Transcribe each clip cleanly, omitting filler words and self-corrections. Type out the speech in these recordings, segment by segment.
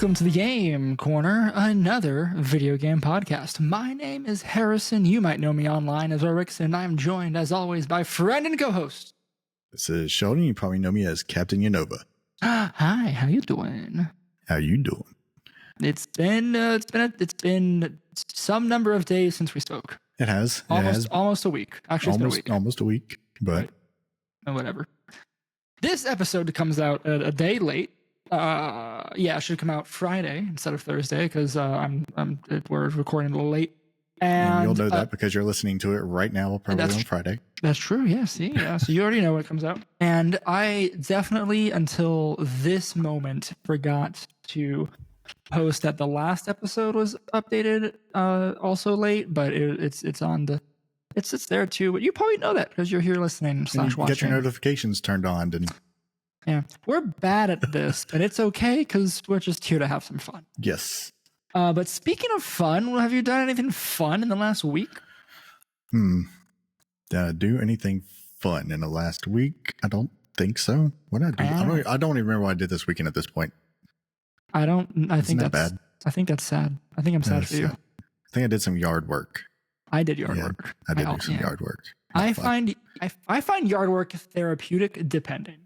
Welcome to the Game Corner, another video game podcast. My name is Harrison. You might know me online as Orix, and I'm joined, as always, by friend and co-host. This is Sheldon. You probably know me as Captain Unova. Hi, how you doing? How you doing? It's been some number of days since we spoke. It has. Almost a week. Actually, it's been a week. Almost a week, but whatever. This episode comes out a day late. It should come out Friday instead of Thursday because we're recording a little late. And you'll know that because you're listening to it right now, probably on Friday. That's true. Yeah. See, yeah. So you already know when it comes out. And I definitely, until this moment, forgot to post that the last episode was updated, also late, but it's on the. It's there too. But you probably know that because you're here listening / watching. Get your notifications turned on. Yeah, we're bad at this, and it's okay because we're just here to have some fun. Yes. But speaking of fun, have you done anything fun in the last week? Did I do anything fun in the last week? I don't think so. What did I do? I don't even remember what I did this weekend at this point. I think that's bad. I think that's sad. I think I'm sad for you. I think I did some yard work. I did yard work. I did do some yard work. I find yard work therapeutic depending.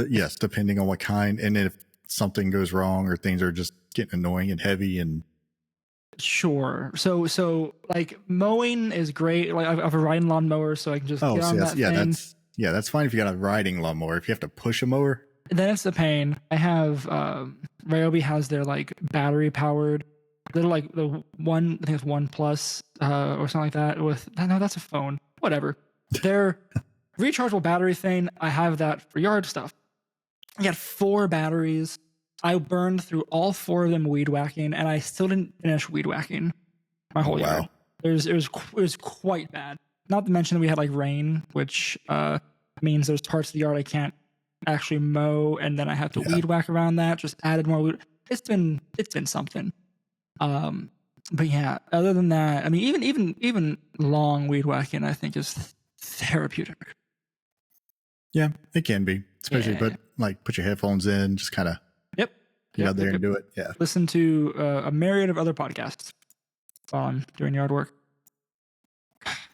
Yes, depending on what kind, and if something goes wrong or things are just getting annoying and heavy and. Sure. So like mowing is great. Like I have a riding lawnmower, so I can just get on that thing. That's fine if you got a riding lawnmower. If you have to push a mower, then it's a pain. I have Ryobi has their like battery powered. They're like the one, I think it's One Plus or something like that. No, that's a phone. Whatever. Their rechargeable battery thing. I have that for yard stuff. I got 4 batteries. I burned through all 4 of them weed whacking, and I still didn't finish weed whacking my whole yard. It was quite bad. Not to mention that we had like rain, which means there's parts of the yard I can't actually mow, and then I have to weed whack around that. Just added more weed. It's been something. But yeah, other than that, I mean, even long weed whacking, I think is therapeutic. Yeah, it can be, especially but like put your headphones in, just kind of get out there and do it. Yeah, listen to a myriad of other podcasts while I'm doing yard work.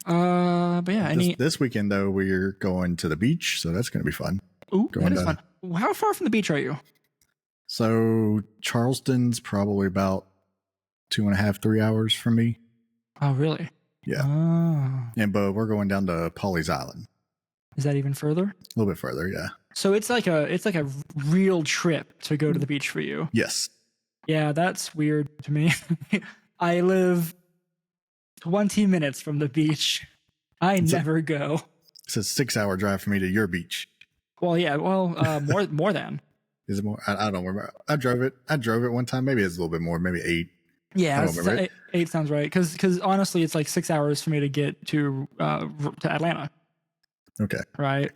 But yeah, this weekend though we're going to the beach, so that's going to be fun. Ooh, that is fun. How far from the beach are you? So Charleston's probably about 2.5, 3 hours from me. Oh, really? Yeah. Oh. But we're going down to Pawleys Island. Is that even further? A little bit further, yeah. So it's like a real trip to go to the beach for you. Yes. Yeah, that's weird to me. I live 20 minutes from the beach. Never go. It's a 6-hour drive for me to your beach. Well, yeah. Well, more than. Is it more? I don't remember. I drove it one time. Maybe it's a little bit more. Maybe 8. Yeah, 8 sounds right. Because honestly, it's like 6 hours for me to get to Atlanta. Okay. Right.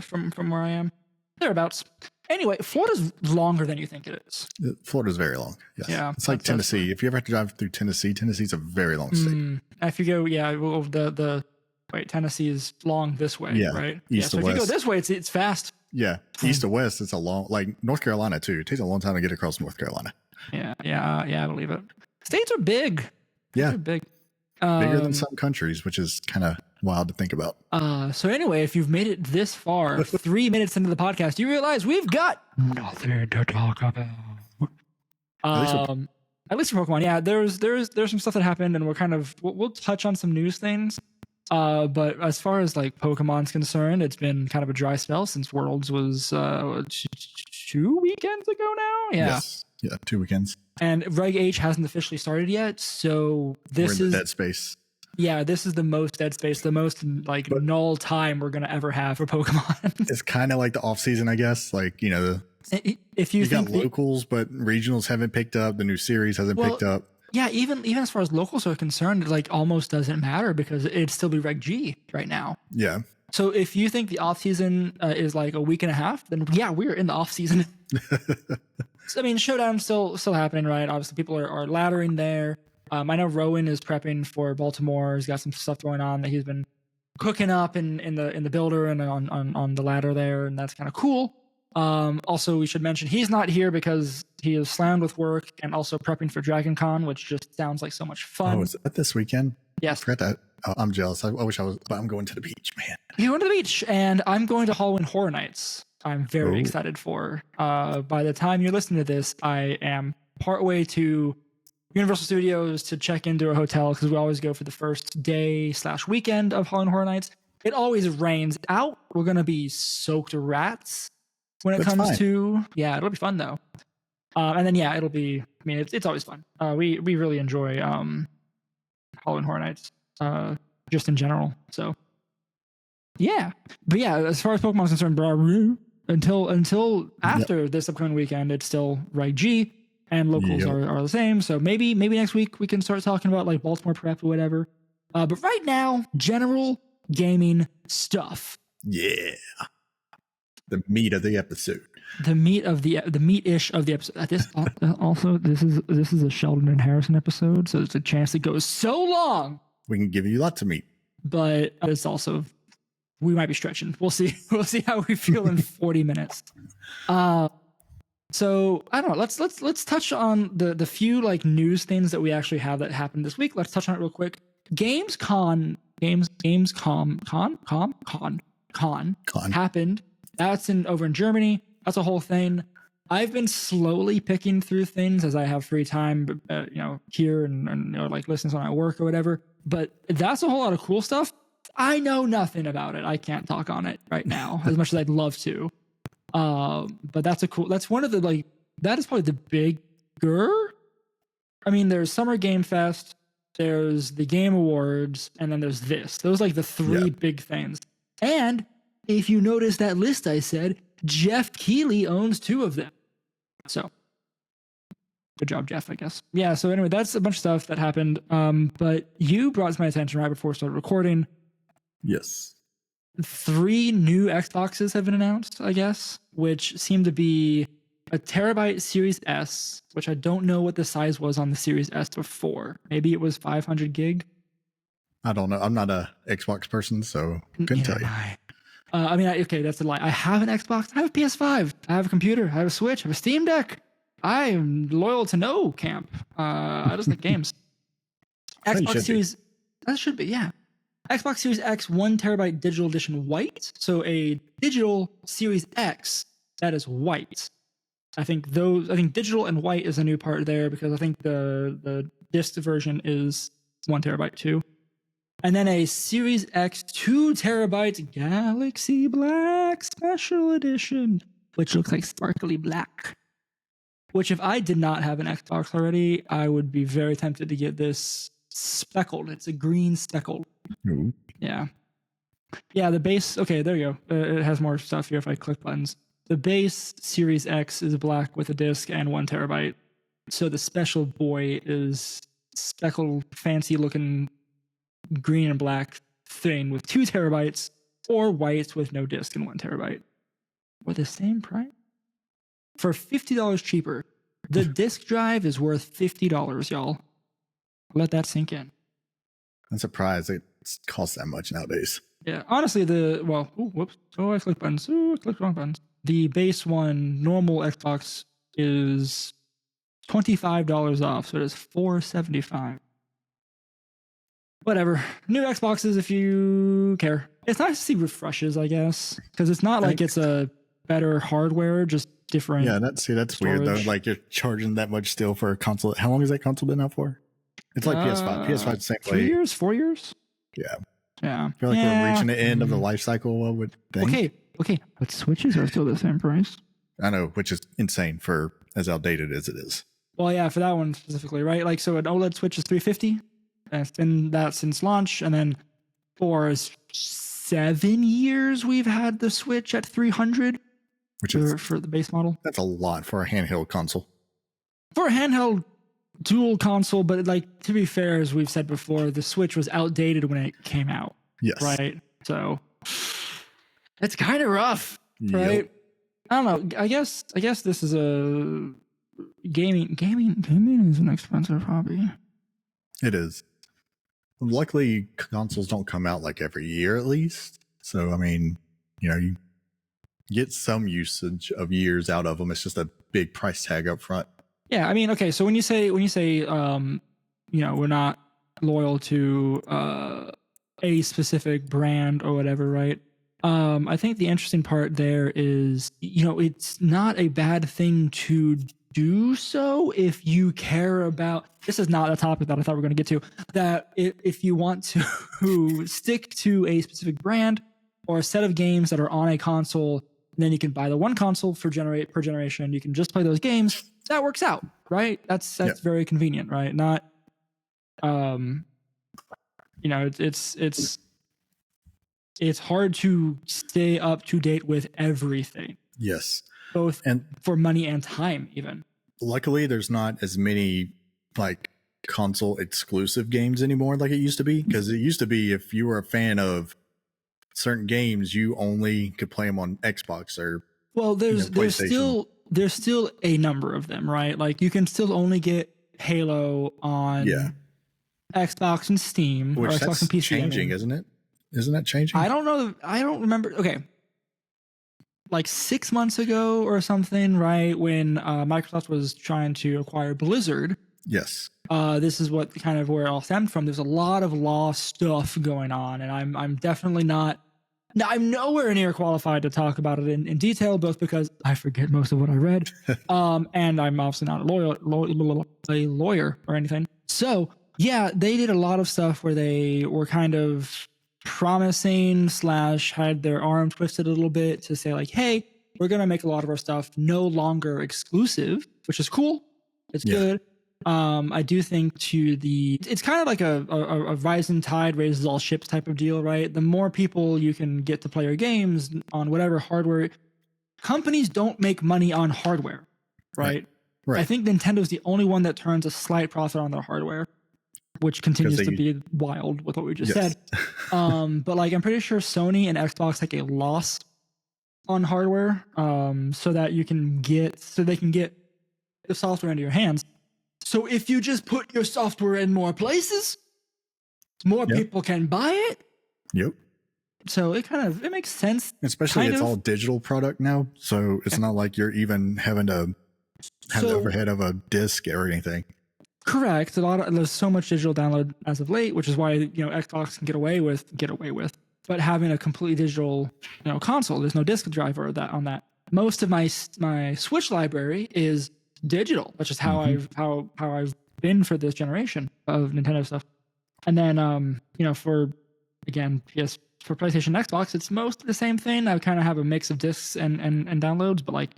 From where I am, thereabouts. Anyway, Florida's longer than you think it is. Florida's very long. Yes. Yeah. It's like Tennessee. If you ever have to drive through Tennessee's a very long state. If you go, Tennessee is long this way, right? East to west. If you go this way, it's fast. Yeah. East to west, it's a long, like North Carolina too. It takes a long time to get across North Carolina. Yeah. I believe it. States are big. They're big. Bigger than some countries, which is kind of wild to think about. So anyway, if you've made it this far, 3 minutes into the podcast, you realize we've got nothing to talk about. At least for Pokemon, yeah. There's some stuff that happened, and we'll touch on some news things. But as far as like Pokemon's concerned, it's been kind of a dry spell since Worlds was 2 weekends ago now. Yeah. Yes. Yeah, 2 weekends. And Reg H hasn't officially started yet, so we're in the dead space. Yeah, this is the most dead space, the most null time we're gonna ever have for Pokemon. It's kind of like the off season, I guess. Like if you got locals, but regionals haven't picked up. The new series hasn't picked up. Yeah, even as far as locals are concerned, it like almost doesn't matter because it'd still be Reg G right now. Yeah. So if you think the off season is like a week and a half, then yeah, we're in the off season. So, I mean, Showdown's still happening, right? Obviously, people are laddering there. I know Rowan is prepping for Baltimore. He's got some stuff going on that he's been cooking up in the builder and on the ladder there, and that's kind of cool. Also, we should mention he's not here because he is slammed with work and also prepping for Dragon Con, which just sounds like so much fun. Oh, is that this weekend? Yes. I forgot that. Oh, I'm jealous. I wish I was, but I'm going to the beach, man. You're going to the beach, and I'm going to Halloween Horror Nights. I'm very excited for. By the time you're listening to this, I am partway to Universal Studios to check into a hotel because we always go for the first day/weekend of Halloween Horror Nights. It always rains out. We're going to be soaked to rats when it comes to, it'll be fun though. And then, it'll be, I mean, it's always fun. We really enjoy Halloween Horror Nights just in general. So, yeah. But yeah, as far as Pokemon's concerned, until after this upcoming weekend, it's still Reg G and locals are the same. So maybe next week we can start talking about like Baltimore prep or whatever. But right now, general gaming stuff. Yeah. The meat of the episode. The meat-ish of the episode. This is a Sheldon and Harrison episode, so there's a chance it goes so long. We can give you lots of meat. But it's also, we might be stretching. We'll see. We'll see how we feel in 40 minutes. So I don't know. Let's touch on the few like news things that we actually have that happened this week. Let's touch on it real quick. Gamescom happened. That's over in Germany. That's a whole thing. I've been slowly picking through things as I have free time, here and like listening on my work or whatever. But that's a whole lot of cool stuff. I know nothing about it. I can't talk on it right now as much as I'd love to. But that's one of the like, that is probably the bigger. I mean, there's Summer Game Fest, there's the Game Awards, and then there's this. Those are like the three big things. And if you notice that list I said, Jeff Keighley owns 2 of them. So good job, Jeff, I guess. Yeah, so anyway, that's a bunch of stuff that happened. But you brought to my attention right before we started recording. Yes. 3 new Xboxes have been announced, I guess, which seem to be a terabyte Series S, which I don't know what the size was on the Series S before. Maybe it was 500 gig. I don't know. I'm not a Xbox person, so couldn't tell you. Okay, that's a lie. I have an Xbox. I have a PS5. I have a computer. I have a Switch. I have a Steam Deck. I am loyal to no camp. I just like games. Xbox Series. That should be, yeah. Xbox Series X 1 terabyte digital edition white. So a digital Series X that is white. I think digital and white is a new part there because I think the disc version is 1 terabyte too. And then a Series X 2 terabyte Galaxy Black Special Edition, which looks like sparkly black. Which if I did not have an Xbox already, I would be very tempted to get this speckled. It's a green speckled. Ooh. Yeah. Yeah, the base, okay, there you go. It has more stuff here if I click buttons. The base Series X is black with a disc and 1 terabyte. So the special boy is speckled, fancy looking green and black thing with 2 terabytes or white with no disc and 1 terabyte. For the same price? For $50 cheaper. The disc drive is worth $50, y'all. Let that sink in. I'm surprised it costs that much nowadays. Yeah, honestly, I clicked buttons. I clicked wrong buttons. The base one, normal Xbox, is $25 off, so it is $4.75. Whatever. New Xboxes if you care. It's nice to see refreshes, I guess, because it's not like it's a better hardware, just different. Yeah, that's storage. Weird though. Like you're charging that much still for a console. How long has that console been out for? It's like PS5. PS5 the same way. 3 years, 4 years. Yeah. Yeah. I feel like we're reaching the end of the life cycle. I would think. Okay. But Switches are still the same price. I know, which is insane for as outdated as it is. Well, yeah, for that one specifically, right? Like, so an OLED Switch is $350. And it's been that since launch, and then for 7 years we've had the Switch at $300, which is for the base model. That's a lot for a handheld console. For a handheld dual console, but like to be fair, as we've said before, the Switch was outdated when it came out. Yes. Right. So it's kind of rough, right? Yep. I don't know. I guess this is a gaming is an expensive hobby. It is. Luckily, consoles don't come out like every year at least. So, I mean, you get some usage of years out of them. It's just a big price tag up front. Yeah, I mean, okay. So when you say, we're not loyal to a specific brand or whatever, right? I think the interesting part there is, it's not a bad thing to do so if you care about. This is not a topic that I thought we were going to get to. That if you want to stick to a specific brand or a set of games that are on a console, then you can buy the one console per generation. You can just play those games. That works out, right? That's very convenient, right? Not, it's hard to stay up to date with everything. Yes. Both and for money and time, even. Luckily, there's not as many like console exclusive games anymore like it used to be. Because it used to be if you were a fan of certain games, you only could play them on Xbox or there's still a number of them, right? Like you can still only get Halo on Xbox and Steam, which or Xbox and PC. Changing, isn't it? Isn't that changing? I don't know. I don't remember. Okay. Like 6 months ago or something, right? When Microsoft was trying to acquire Blizzard. Yes. This is what kind of where it all stemmed from. There's a lot of law stuff going on, and I'm definitely not. Now, I'm nowhere near qualified to talk about it in detail, both because I forget most of what I read, and I'm obviously not a lawyer or anything. So yeah, they did a lot of stuff where they were kind of promising / had their arm twisted a little bit to say like, hey, we're going to make a lot of our stuff no longer exclusive, which is cool. It's good. I do think it's kind of like a rising tide raises all ships type of deal, right? The more people you can get to play your games on whatever hardware, companies don't make money on hardware, right? Right. I think Nintendo's the only one that turns a slight profit on their hardware, which continues to be wild with what we just said. But like, I'm pretty sure Sony and Xbox take a loss on hardware, so that they can get the software into your hands. So if you just put your software in more places, more people can buy it. Yep. So it makes sense. Especially it's all digital product now, so it's not like you're even having to have the overhead of a disc or anything. Correct. There's so much digital download as of late, which is why Xbox can get away with, but having a completely digital console, there's no disc driver on that. Most of my Switch library is digital. That's just how I've been for this generation of Nintendo stuff. And then for PlayStation, Xbox, it's mostly the same thing. I kind of have a mix of discs and downloads, but like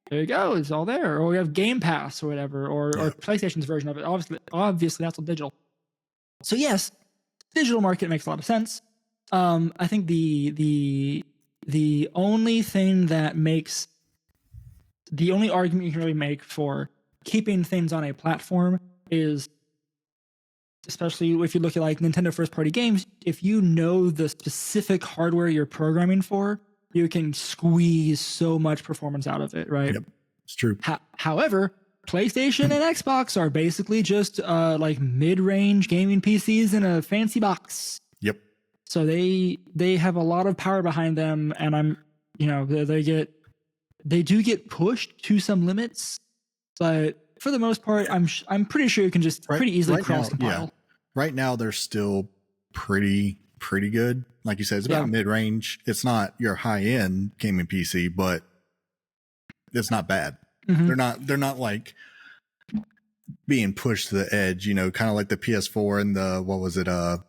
there you go, it's all there. Or we have Game Pass or whatever, or PlayStation's version of it. Obviously that's all digital. So yes, digital market makes a lot of sense. I think the only thing that makes the only argument you can really make for keeping things on a platform is, especially if you look at like Nintendo first party games, if you know the specific hardware you're programming for, you can squeeze so much performance out of it, right? Yep, it's true. However, PlayStation and Xbox are basically just like mid-range gaming PCs in a fancy box. Yep. So they have a lot of power behind them, and they do get pushed to some limits, but for the most part, I'm pretty sure you can just pretty easily cross compile. Yeah. Right now, they're still pretty good. Like you said, it's about mid-range. It's not your high-end gaming PC, but it's not bad. Mm-hmm. They're not like being pushed to the edge, kind of like the PS4 and the, what was it, Xbox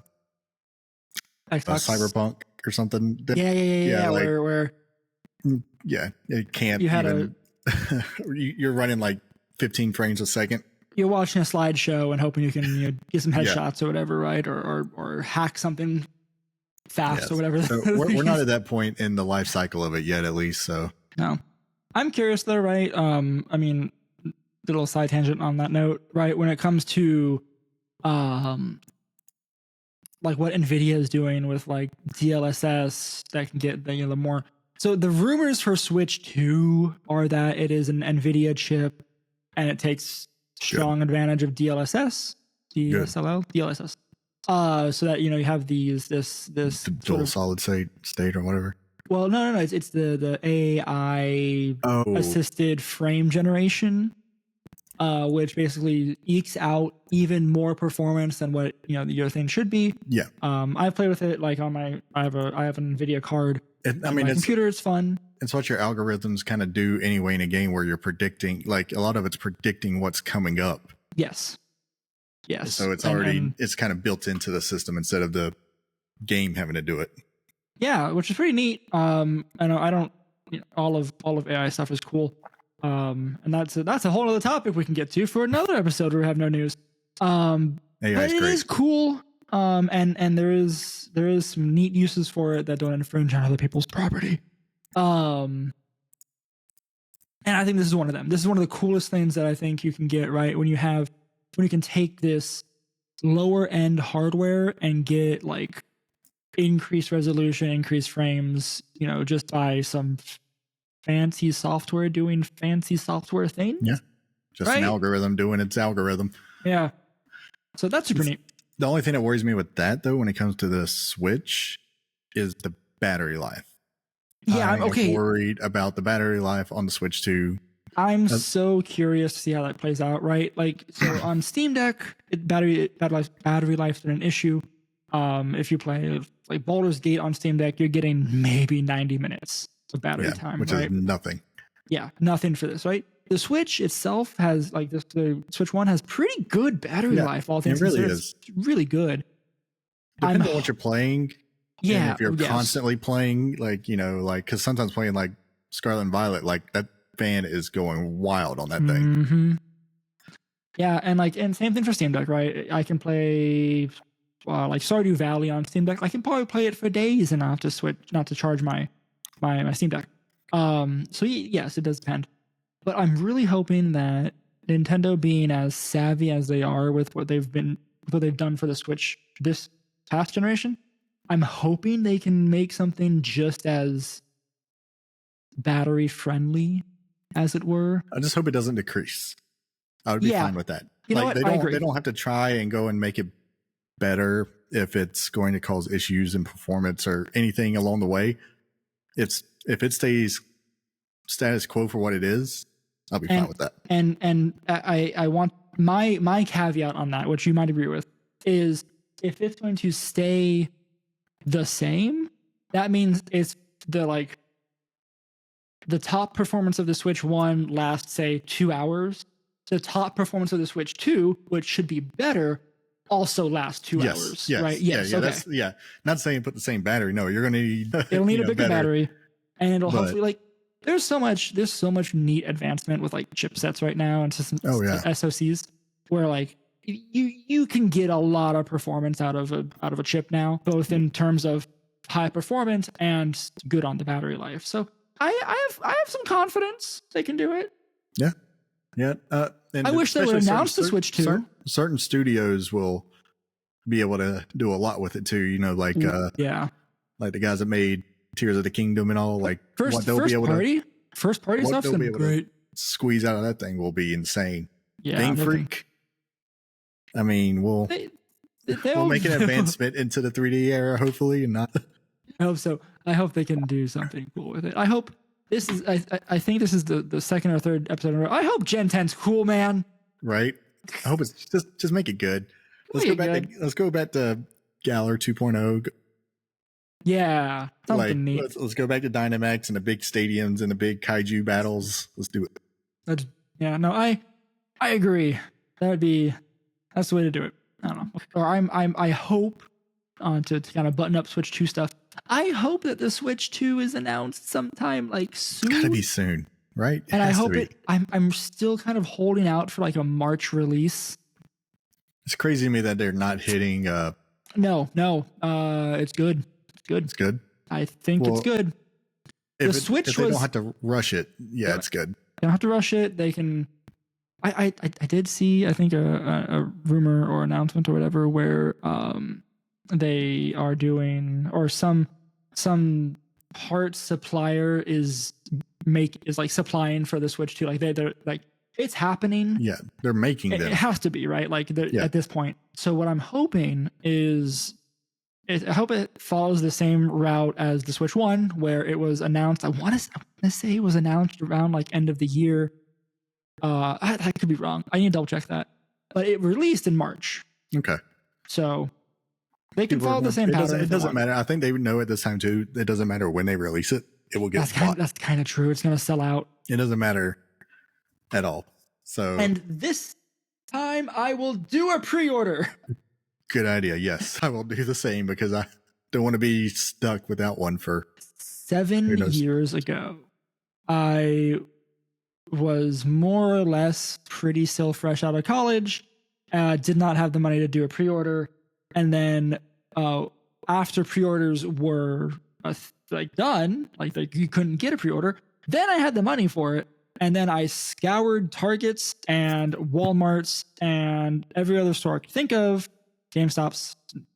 Cyberpunk or something. Yeah. Like, where it can't. You had you're running like 15 frames a second. You're watching a slideshow and hoping you can get some headshots or whatever, right? Or hack something fast or whatever. So we're not at that point in the life cycle of it yet, at least. So no, I'm curious though, right? I mean, little side tangent on that note, right? When it comes to like what NVIDIA is doing with like DLSS that can get the more. So the rumors for Switch 2 are that it is an NVIDIA chip and it takes strong advantage of DLSS. DLSS. So that you have this dual solid state or whatever. Well, no. It's the AI assisted frame generation. which basically ekes out even more performance than what your thing should be. Yeah. I've played with it like on my I have an NVIDIA card. I mean, my computer is fun. It's what your algorithms kind of do anyway in a game where you're predicting, like a lot of it's predicting what's coming up. Yes. So it's already it's kind of built into the system instead of the game having to do it. Yeah, which is pretty neat. I don't all of AI stuff is cool. And that's a whole other topic we can get to for another episode where we have no news. But it is cool. And there is some neat uses for it that don't infringe on other people's property. And I think this is one of them. This is one of the coolest things that I think you can get, right? When you can take this lower end hardware and get like increased resolution, increased frames, just by some fancy software doing fancy software things. Yeah. Just an algorithm doing its algorithm. Yeah. So that's super neat. The only thing that worries me with that, though, when it comes to the Switch, is the battery life. Yeah, I'm worried about the battery life on the Switch 2. I'm so curious to see how that plays out, right? Like, so on Steam Deck, battery life's been an issue. If you play like Baldur's Gate on Steam Deck, you're getting maybe 90 minutes of battery time, which is nothing. Yeah, nothing for this, right? The Switch itself has the Switch 1 has pretty good battery life. All things considered, it's really good. Depending on what you're playing. Yeah, and if you're constantly playing, because sometimes playing like Scarlet and Violet, like that fan is going wild on that thing. Mm-hmm. Yeah, and same thing for Steam Deck, right? I can play like Stardew Valley on Steam Deck. I can probably play it for days and not to charge my Steam Deck. So yes, it does depend. But I'm really hoping that Nintendo, being as savvy as they are with what they've done for the Switch this past generation, I'm hoping they can make something just as battery friendly, as it were. I just hope it doesn't decrease. I would be fine with that. You know what? They don't have to try and go and make it better if it's going to cause issues in performance or anything along the way. If it stays status quo for what it is, I'll be fine with that. And I want my caveat on that, which you might agree with, is if it's going to stay the same, that means it's the top performance of the Switch 1 lasts, say, 2 hours. The top performance of the Switch 2, which should be better, also lasts 2 hours. Yes. Right? Yes. Okay. Not saying put the same battery. No, you're going to need. It'll need a bigger battery, and it'll hopefully There's so much neat advancement with like chipsets right now and systems, SoCs, where you can get a lot of performance out of a chip now, both in terms of high performance and good on the battery life. So I have some confidence they can do it. Yeah. And I wish they would announce the Switch 2. Certain studios will be able to do a lot with it too. Like the guys that made Tears of the Kingdom and all. First party stuff's been great. Squeeze out of that thing will be insane. Yeah, Game Freak. I mean, we'll make an advancement into the 3D era, hopefully, and not. I hope so. I hope they can do something cool with it. I hope this is. I think this is the second or third episode in a row. I hope Gen 10's cool, man. Right. I hope it's just make it good. Let's go back to Galar 2.0. Yeah, something neat. Let's go back to Dynamax and the big stadiums and the big kaiju battles. Let's do it. I agree. That's the way to do it. I don't know. Or I hope to kind of button up Switch 2 stuff. I hope that the Switch 2 is announced sometime soon. It's gotta be soon, right? And I hope I'm still kind of holding out for a March release. It's crazy to me that they're not hitting. No. It's good. It's good. I think it's good. If they don't have to rush it, it's good. They don't have to rush it. They can. I did see, I think, a rumor or announcement or whatever where they are doing, or some parts supplier is supplying for the Switch 2. They're it's happening. Yeah, they're making them. It has to be, right? At this point. So what I'm hoping is, I hope it follows the same route as the Switch 1, where it was announced. I want to say it was announced around end of the year, I could be wrong. I need to double check that. But it released in March. Okay. So they can follow the same pattern. It doesn't matter. I think they would know at this time too. It doesn't matter when they release it. It will get bought. That's kind of true. It's going to sell out. It doesn't matter at all. So, and this time I will do a pre-order. Good idea. Yes, I will do the same because I don't want to be stuck without one for 7 years ago. I was more or less pretty still fresh out of college. Did not have the money to do a pre-order. And then after pre-orders were done, you couldn't get a pre-order. Then I had the money for it. And then I scoured Targets and Walmarts and every other store I could think of. GameStop's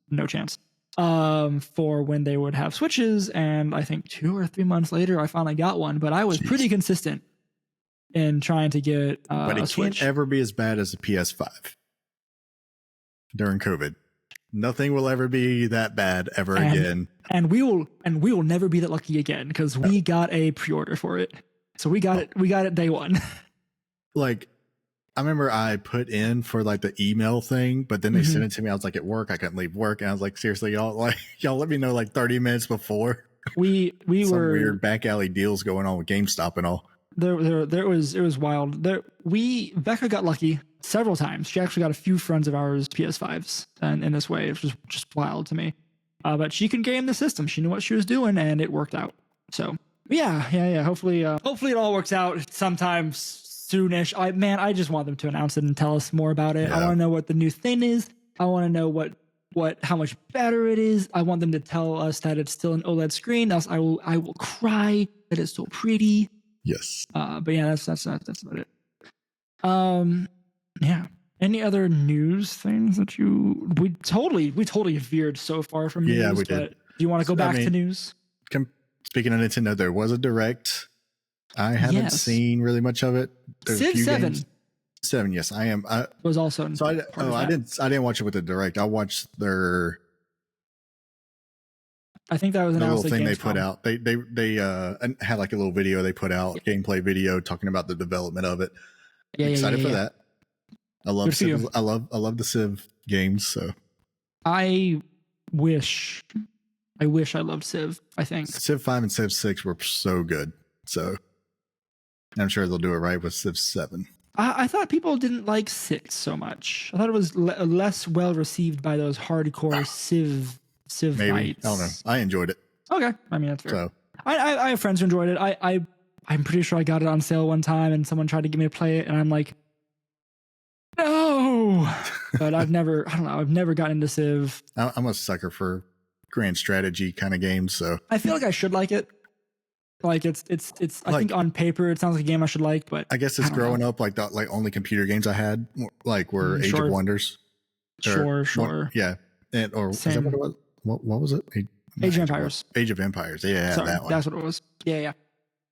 no chance. For when they would have Switches. And I think 2 or 3 months later, I finally got one. But I was pretty consistent in trying to get but it a Switch. Can't ever be as bad as the PS5 during COVID. Nothing will ever be that bad ever again. And we will never be that lucky again because we got a pre-order for it. So we got it day one. Like, I remember I put in for like the email thing, but then they sent it to me. I was like at work, I couldn't leave work, and I was like, seriously, y'all let me know like 30 minutes before. We Some were weird back alley deals going on with GameStop and all. It was wild. Becca got lucky several times. She actually got a few friends of ours PS5s, and in this way, it was just wild to me. But she can game the system. She knew what she was doing, and it worked out. So yeah. Hopefully it all works out sometime soonish. I just want them to announce it and tell us more about it. Yeah. I want to know what the new thing is. I want to know how much better it is. I want them to tell us that it's still an OLED screen. Else I will cry that it's so pretty. Yes. But yeah, that's about it. Yeah. Any other news things that we totally veered so far from news? Yeah, we did. Do you want to go back to news? Speaking of Nintendo, there was a Direct. I haven't seen really much of it. There's Civ a few 7. games. 7, yes, I am. Was also so I didn't watch it with the Direct. I watched their. I think that was an little thing they put out. They had like a little video they put out, gameplay video talking about the development of it. Yeah, excited for that. I love Civ. I love the Civ games. So I wish I loved Civ. I think Civ 5 and Civ 6 were so good. So I'm sure they'll do it right with Civ 7. I thought people didn't like 6 so much. I thought it was less well received by those hardcore Civ Maybe. fights. I don't know. I enjoyed it. Okay. I mean, that's fair. So I have friends who enjoyed it. I'm pretty sure I got it on sale one time and someone tried to get me to play it and I'm like, no. But I've never gotten into Civ. I'm a sucker for grand strategy kind of games. So I feel like I should like it. Like it's I think on paper it sounds like a game I should like, but I guess it's growing up like the only computer games I had were Age of Wonders. Sure. Yeah. Or was that what it was? What was it? Age of Empires. Age of Empires. Yeah, sorry, that one. That's what it was. Yeah.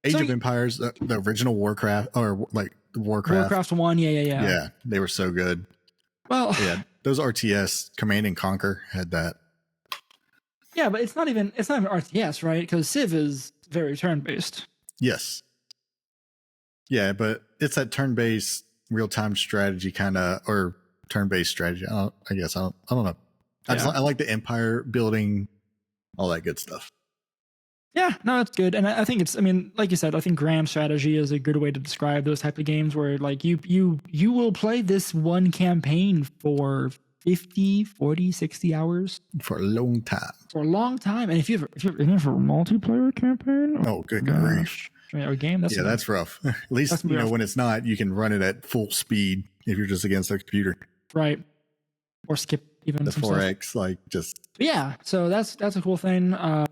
Age of Empires, the original Warcraft, or like Warcraft. Warcraft 1, yeah. Yeah, they were so good. Well, yeah, those RTS, Command and Conquer had that. Yeah, but it's not even RTS, right? Because Civ is very turn-based. Yes. Yeah, but it's that turn-based real-time strategy kind of, or turn-based strategy. I don't know. I like the empire building, all that good stuff. Yeah, no, it's good. And I think like you said, I think grand strategy is a good way to describe those type of games where like you will play this one campaign for 50, 40, 60 hours. For a long time. And if you're in for a multiplayer campaign. Oh, good grief. Or game. That's rough. At least, when it's not, you can run it at full speed if you're just against a computer. Right. Or skip even the 4X, like just. Yeah. So that's a cool thing. I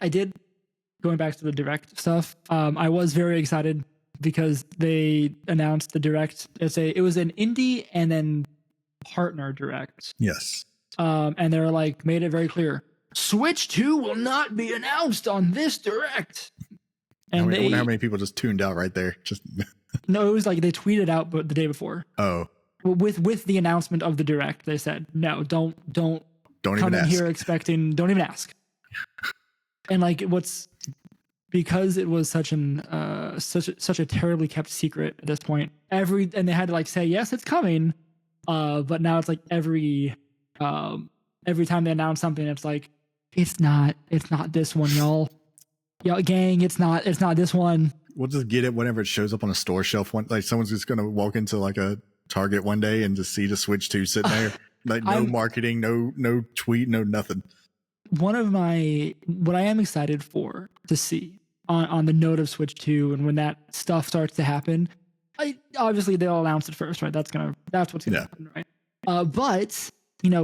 did, going back to the Direct stuff. I was very excited because they announced the Direct. It was an indie and then partner Direct. Yes. And they're like, made it very clear, Switch 2 will not be announced on this Direct. And I wonder how many people just tuned out right there. Just no, it was like they tweeted out, but the day before. Oh. With the announcement of the Direct, they said, no, don't come even in here expecting, don't even ask. And like because it was such an such a terribly kept secret at this point. And they had to like say yes, it's coming, but now it's like every time they announce something, it's like it's not this one, y'all, gang, it's not this one. We'll just get it whenever it shows up on a store shelf. Like someone's just gonna walk into like a Target one day and just see the Switch 2 sitting there, like no marketing, no tweet, no nothing. What I am excited for to see on the note of Switch 2, and when that stuff starts to happen, obviously they'll announce it first, right? That's what's gonna happen, right? But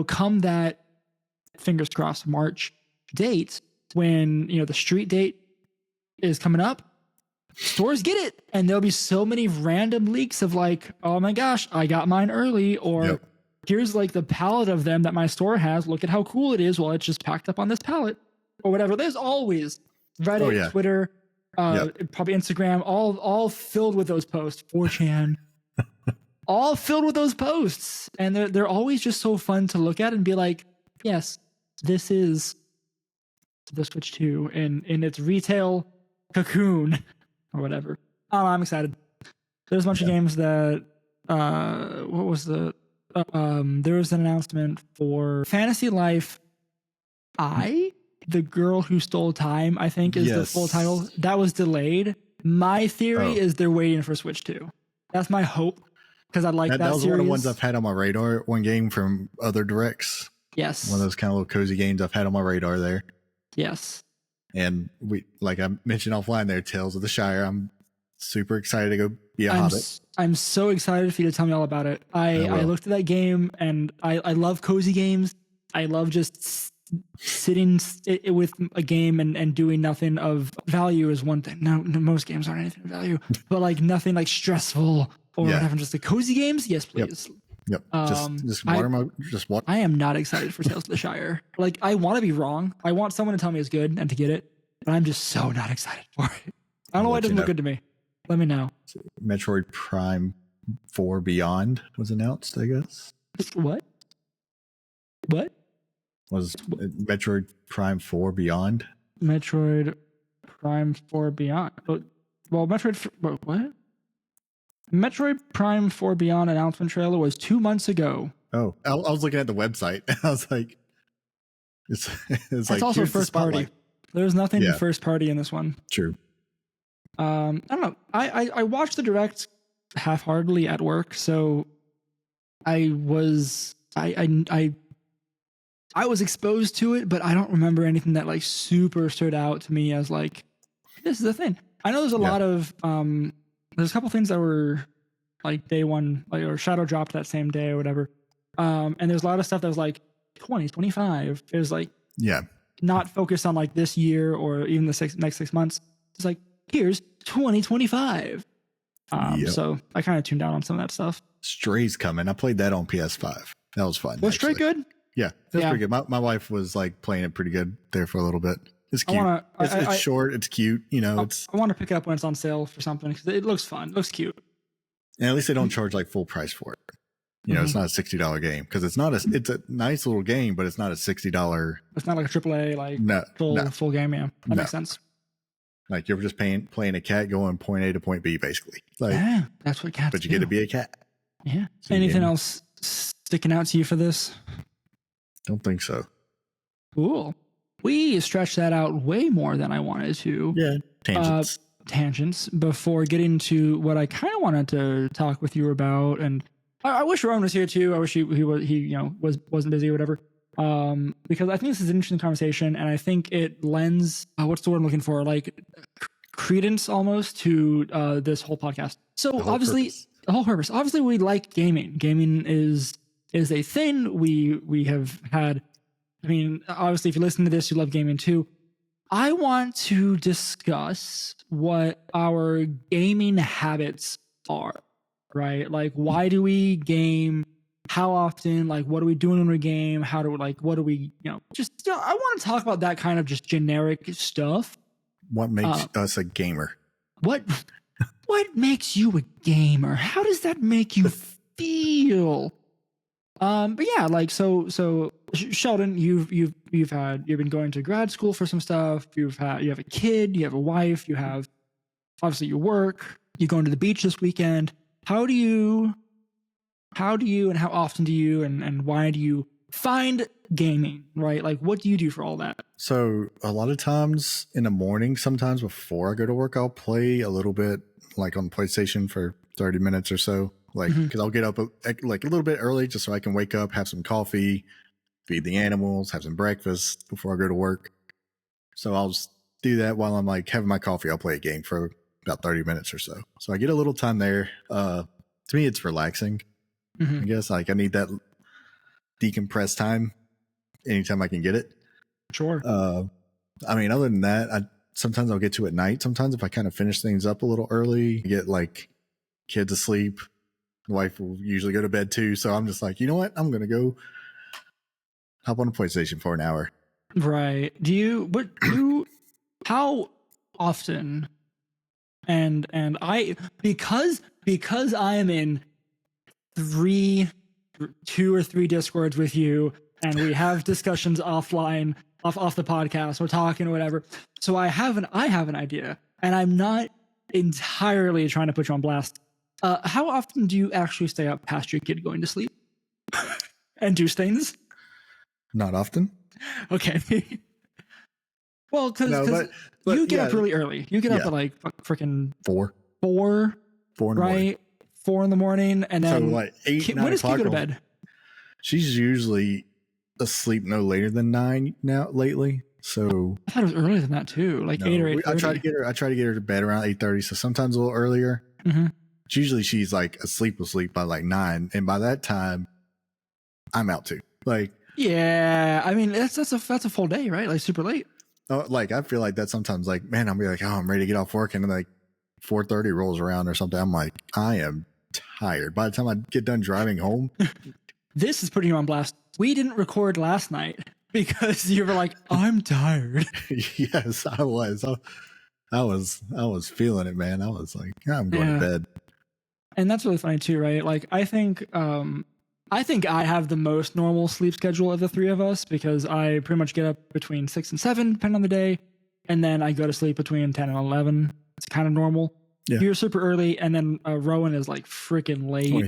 come that, fingers crossed, March date, when the street date is coming up, stores get it, and there'll be so many random leaks of like, oh my gosh, I got mine early, or here's like the palette of them that my store has. Look at how cool it is. Well, it's just packed up on this palette, or whatever. There's always Reddit, Twitter, probably Instagram, all filled with those posts. 4chan, all filled with those posts, and they're always just so fun to look at and be like, yes, this is the Switch 2 in its retail cocoon or whatever. Oh, I'm excited. There's a bunch of games that what was there was an announcement for Fantasy Life The Girl Who Stole Time, I think is the full title. That was delayed. My theory is they're waiting for Switch 2. That's my hope, because I like that was series. one of the ones I've had on my radar. One game from other directs. Yes. One of those kind of little cozy games I've had on my radar there. Yes. And like I mentioned offline there, Tales of the Shire. I'm super excited to go be a hobbit. I'm so excited for you to tell me all about it. I looked at that game, and I love cozy games. I love just sitting with a game and doing nothing of value is one thing. No, most games aren't anything of value, but like nothing like stressful or whatever. Just the cozy games. Yes, please. Yep. Just water. I am not excited for Tales of the Shire. Like, I want to be wrong. I want someone to tell me it's good and to get it, but I'm just so not excited for it. I don't know why it doesn't look good to me. Let me know. Metroid Prime 4 Beyond was announced, I guess. What? Was Metroid Prime 4 Beyond? Metroid Prime 4 Beyond. Well, what? Metroid Prime 4 Beyond announcement trailer was 2 months ago. Oh, I was looking at the website. I was like, it's like, also first party. There's nothing first party in this one. True. I don't know. I watched the direct half-heartedly at work, so I was exposed to it, but I don't remember anything that like super stood out to me as like, this is the thing. I know there's a lot of there's a couple things that were like day one, like, or shadow dropped that same day or whatever. And there's a lot of stuff that was like 2025. It was like not focused on like this year or even the next 6 months. It's like, here's 2025. So I kind of tuned down on some of that stuff. Stray's coming. I played that on PS5. That was fun. Was Stray good? Yeah, that's pretty good. My wife was like playing it pretty good there for a little bit. It's cute. It's short. It's cute. I want to pick it up when it's on sale for something because it looks fun. It looks cute. And at least they don't charge like full price for it. It's not a $60 game, because it's a nice little game, but it's not a $60. It's not like a AAA full game. Yeah, that makes sense. Like you're just playing a cat going point A to point B, basically. Like, that's what cats. But you get to be a cat. Yeah. So anything else sticking out to you for this? Don't think so. Cool. We stretched that out way more than I wanted to. Yeah. Tangents before getting to what I kind of wanted to talk with you about, and I wish Rowan was here too. I wish he wasn't busy or whatever. Because I think this is an interesting conversation, and I think it lends what's the word I'm looking for, like credence almost to this whole podcast. So obviously, the whole purpose. Obviously, we like gaming. Gaming is a thing we have had. I mean, obviously, if you listen to this, you love gaming too. I want to discuss what our gaming habits are, right? Like, why do we game? How often? Like, what are we doing when we game? I want to talk about that kind of just generic stuff. What makes us a gamer? What makes you a gamer? How does that make you feel? But yeah, like so Sheldon, you've been going to grad school for some stuff. You have a kid, you have a wife, you have obviously you work, you going to the beach this weekend. How do you and how often do you and why do you find gaming, right? Like, what do you do for all that? So a lot of times in the morning, sometimes before I go to work, I'll play a little bit like on PlayStation for 30 minutes or so. Like, because I'll get up like a little bit early just so I can wake up, have some coffee, feed the animals, have some breakfast before I go to work. So I'll just do that while I'm like having my coffee. I'll play a game for about 30 minutes or so. So I get a little time there. To me, it's relaxing. I guess like I need that decompress time anytime I can get it. Sure. I mean, other than that, sometimes I'll get to at night. Sometimes if I kind of finish things up a little early, get like kids asleep, wife will usually go to bed too. So I'm just like, you know what? I'm going to go hop on a PlayStation for an hour. Right. How often, and I, because I am in 2 or 3 Discords with you, and we have discussions offline, off the podcast, we're talking or whatever. So I have an idea, and I'm not entirely trying to put you on blast. How often do you actually stay up past your kid going to sleep and do things? Not often. Okay. Well, because you get up really early. You get up at like freaking 4 in the morning. 4 in the morning, and then so like 8, 9 when does Kid go to bed? She's usually asleep no later than 9 now lately. So I thought it was earlier than that too, like 8 or 8:30. I try to get her to bed around 8:30. So sometimes a little earlier. Usually she's like asleep by like 9, and by that time, I'm out too. Like, yeah, I mean that's a full day, right? Like super late. Like I feel like that sometimes. Like, man, I'll be like, oh, I'm ready to get off work, and then like 4:30 rolls around or something. I'm like, I am tired. By the time I get done driving home, this is putting you on blast. We didn't record last night because you were like, I'm tired. Yes, I was. I was feeling it, man. I was like, I'm going to bed. And that's really funny too, right? Like I think I have the most normal sleep schedule of the 3 of us because I pretty much get up between 6 and 7, depending on the day. And then I go to sleep between 10 and 11. It's kind of normal. Yeah. You're super early, and then Rowan is like freaking late. Well,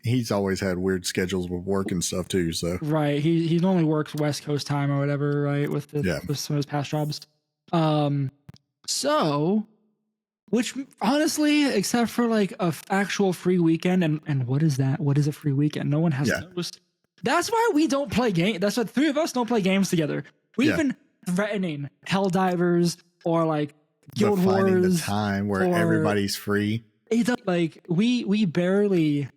he's always had weird schedules with work and stuff too. So right, he normally works West Coast time or whatever, right? With some of his past jobs. So, which honestly, except for like a actual free weekend, and what is that? What is a free weekend? No one has those. That's why we don't play games. That's why 3 of us don't play games together. We've been threatening Helldivers or like Guild Wars, finding the time where everybody's free. It's like we barely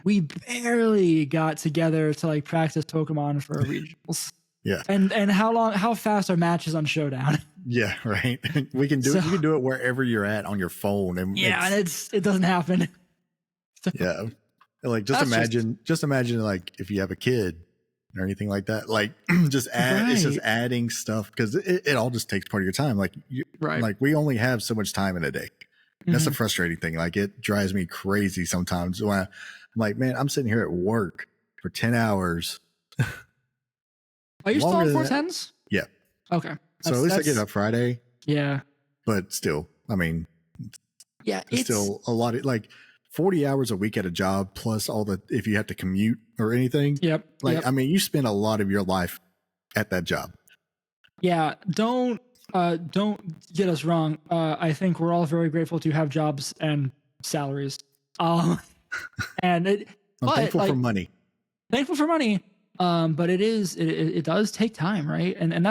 got together to like practice Pokemon for regionals. Yeah. And how fast are matches on Showdown? Yeah, right. We can do it. You can do it wherever you're at on your phone, and it doesn't happen. So, yeah, like just imagine like if you have a kid or anything like that, like just add. It's just adding stuff because it all just takes part of your time. Like like we only have so much time in a day. That's a frustrating thing. Like it drives me crazy sometimes when I'm like, man, I'm sitting here at work for 10 hours. Are you still on 410s? Yeah. Okay. So at least I get up Friday. Yeah. But still, I mean, it's still a lot of like 40 hours a week at a job plus all the, if you have to commute or anything. Yep. I mean, you spend a lot of your life at that job. Yeah. Don't get us wrong. I think we're all very grateful to have jobs and salaries. And I'm thankful for money. Thankful for money. But it does take time, right? And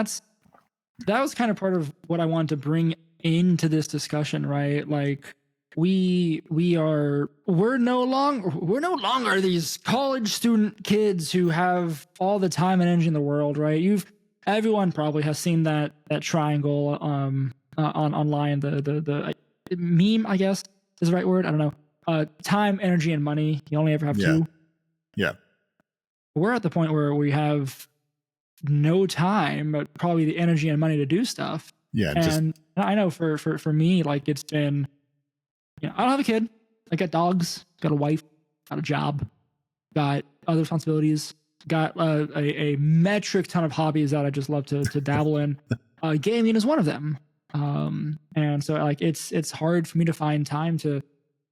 that was kind of part of what I wanted to bring into this discussion, right? Like we're no longer these college student kids who have all the time and energy in the world, right? Everyone probably has seen that triangle online, the meme, I guess is the right word. I don't know. Time, energy, and money. You only ever have 2. Yeah. We're at the point where we have no time, but probably the energy and money to do stuff. Yeah. And I know for me, like it's been, I don't have a kid. I got dogs, got a wife, got a job, got other responsibilities, got a metric ton of hobbies that I just love to dabble in. Gaming is one of them. And so like it's hard for me to find time to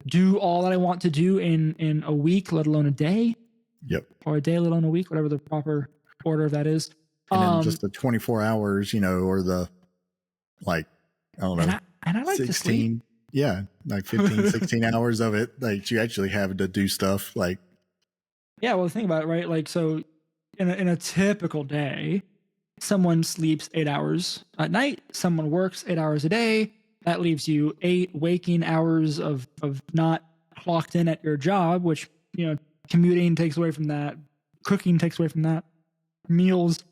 do all that I want to do in a week, let alone a day. Yep. Or a day, let alone a week, whatever the proper order of that is. And then just the 24 hours, or the, like, I don't know, and I like 16, to sleep. Yeah, like 15, 16 hours of it. Like you actually have to do stuff like. Yeah, well, think about it, right? Like, so in a typical day, someone sleeps 8 hours at night, someone works 8 hours a day. That leaves you 8 waking hours of not clocked in at your job, which, commuting takes away from that, cooking takes away from that, meals,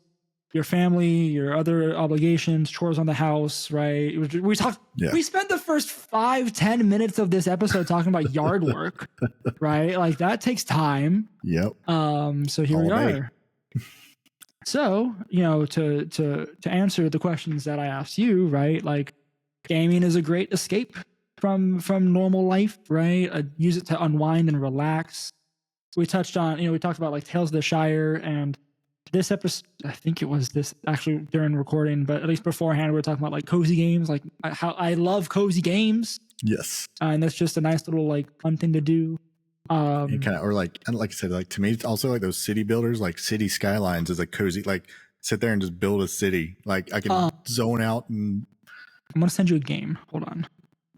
your family, your other obligations, chores on the house, right? We spent the first 5-10 minutes of this episode talking about yard work, right? Like that takes time. Yep. So here we are. So, to answer the questions that I asked you, right? Like gaming is a great escape from normal life, right? Use it to unwind and relax. We touched on, we talked about like Tales of the Shire, and this episode, I think it was this actually during recording, but at least beforehand, we were talking about like cozy games, like how I love cozy games. Yes. And that's just a nice little like fun thing to do. And kind of, or like I said, like to me, it's also like those city builders, like City Skylines is like cozy, like sit there and just build a city. Like I can zone out and. I'm going to send you a game. Hold on.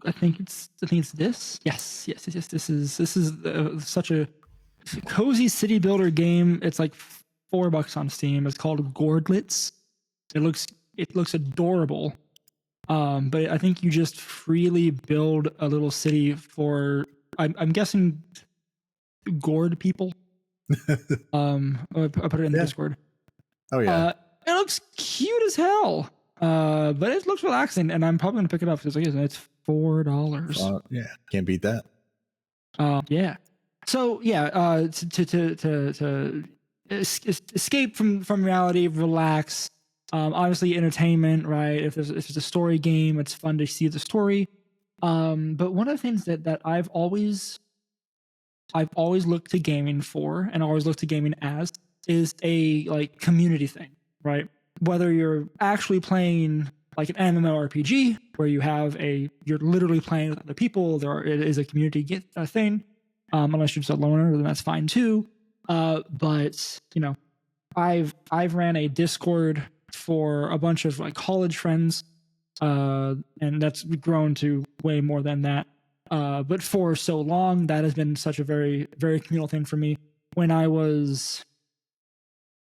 I think it's this. Yes. This is such a cozy city builder game. It's like $4 on Steam. It's called Gordlets. It looks adorable. But I think you just freely build a little city for I'm guessing gourd people. I'll put it in the Discord. Oh yeah. It looks cute as hell. But it looks relaxing, and I'm probably gonna pick it up because it's $4. Yeah, can't beat that. Yeah. So yeah, to escape from reality, relax. Obviously entertainment, right? If it's a story game, it's fun to see the story. But one of the things that I've always looked to gaming for, and always looked to gaming as, is a like community thing, right? Whether you're actually playing like an MMORPG where you're literally playing with other people, it is a community thing. Unless you're just a loner, then that's fine too. But I've ran a Discord for a bunch of like college friends, and that's grown to way more than that. But for so long, that has been such a very, very communal thing for me. When I was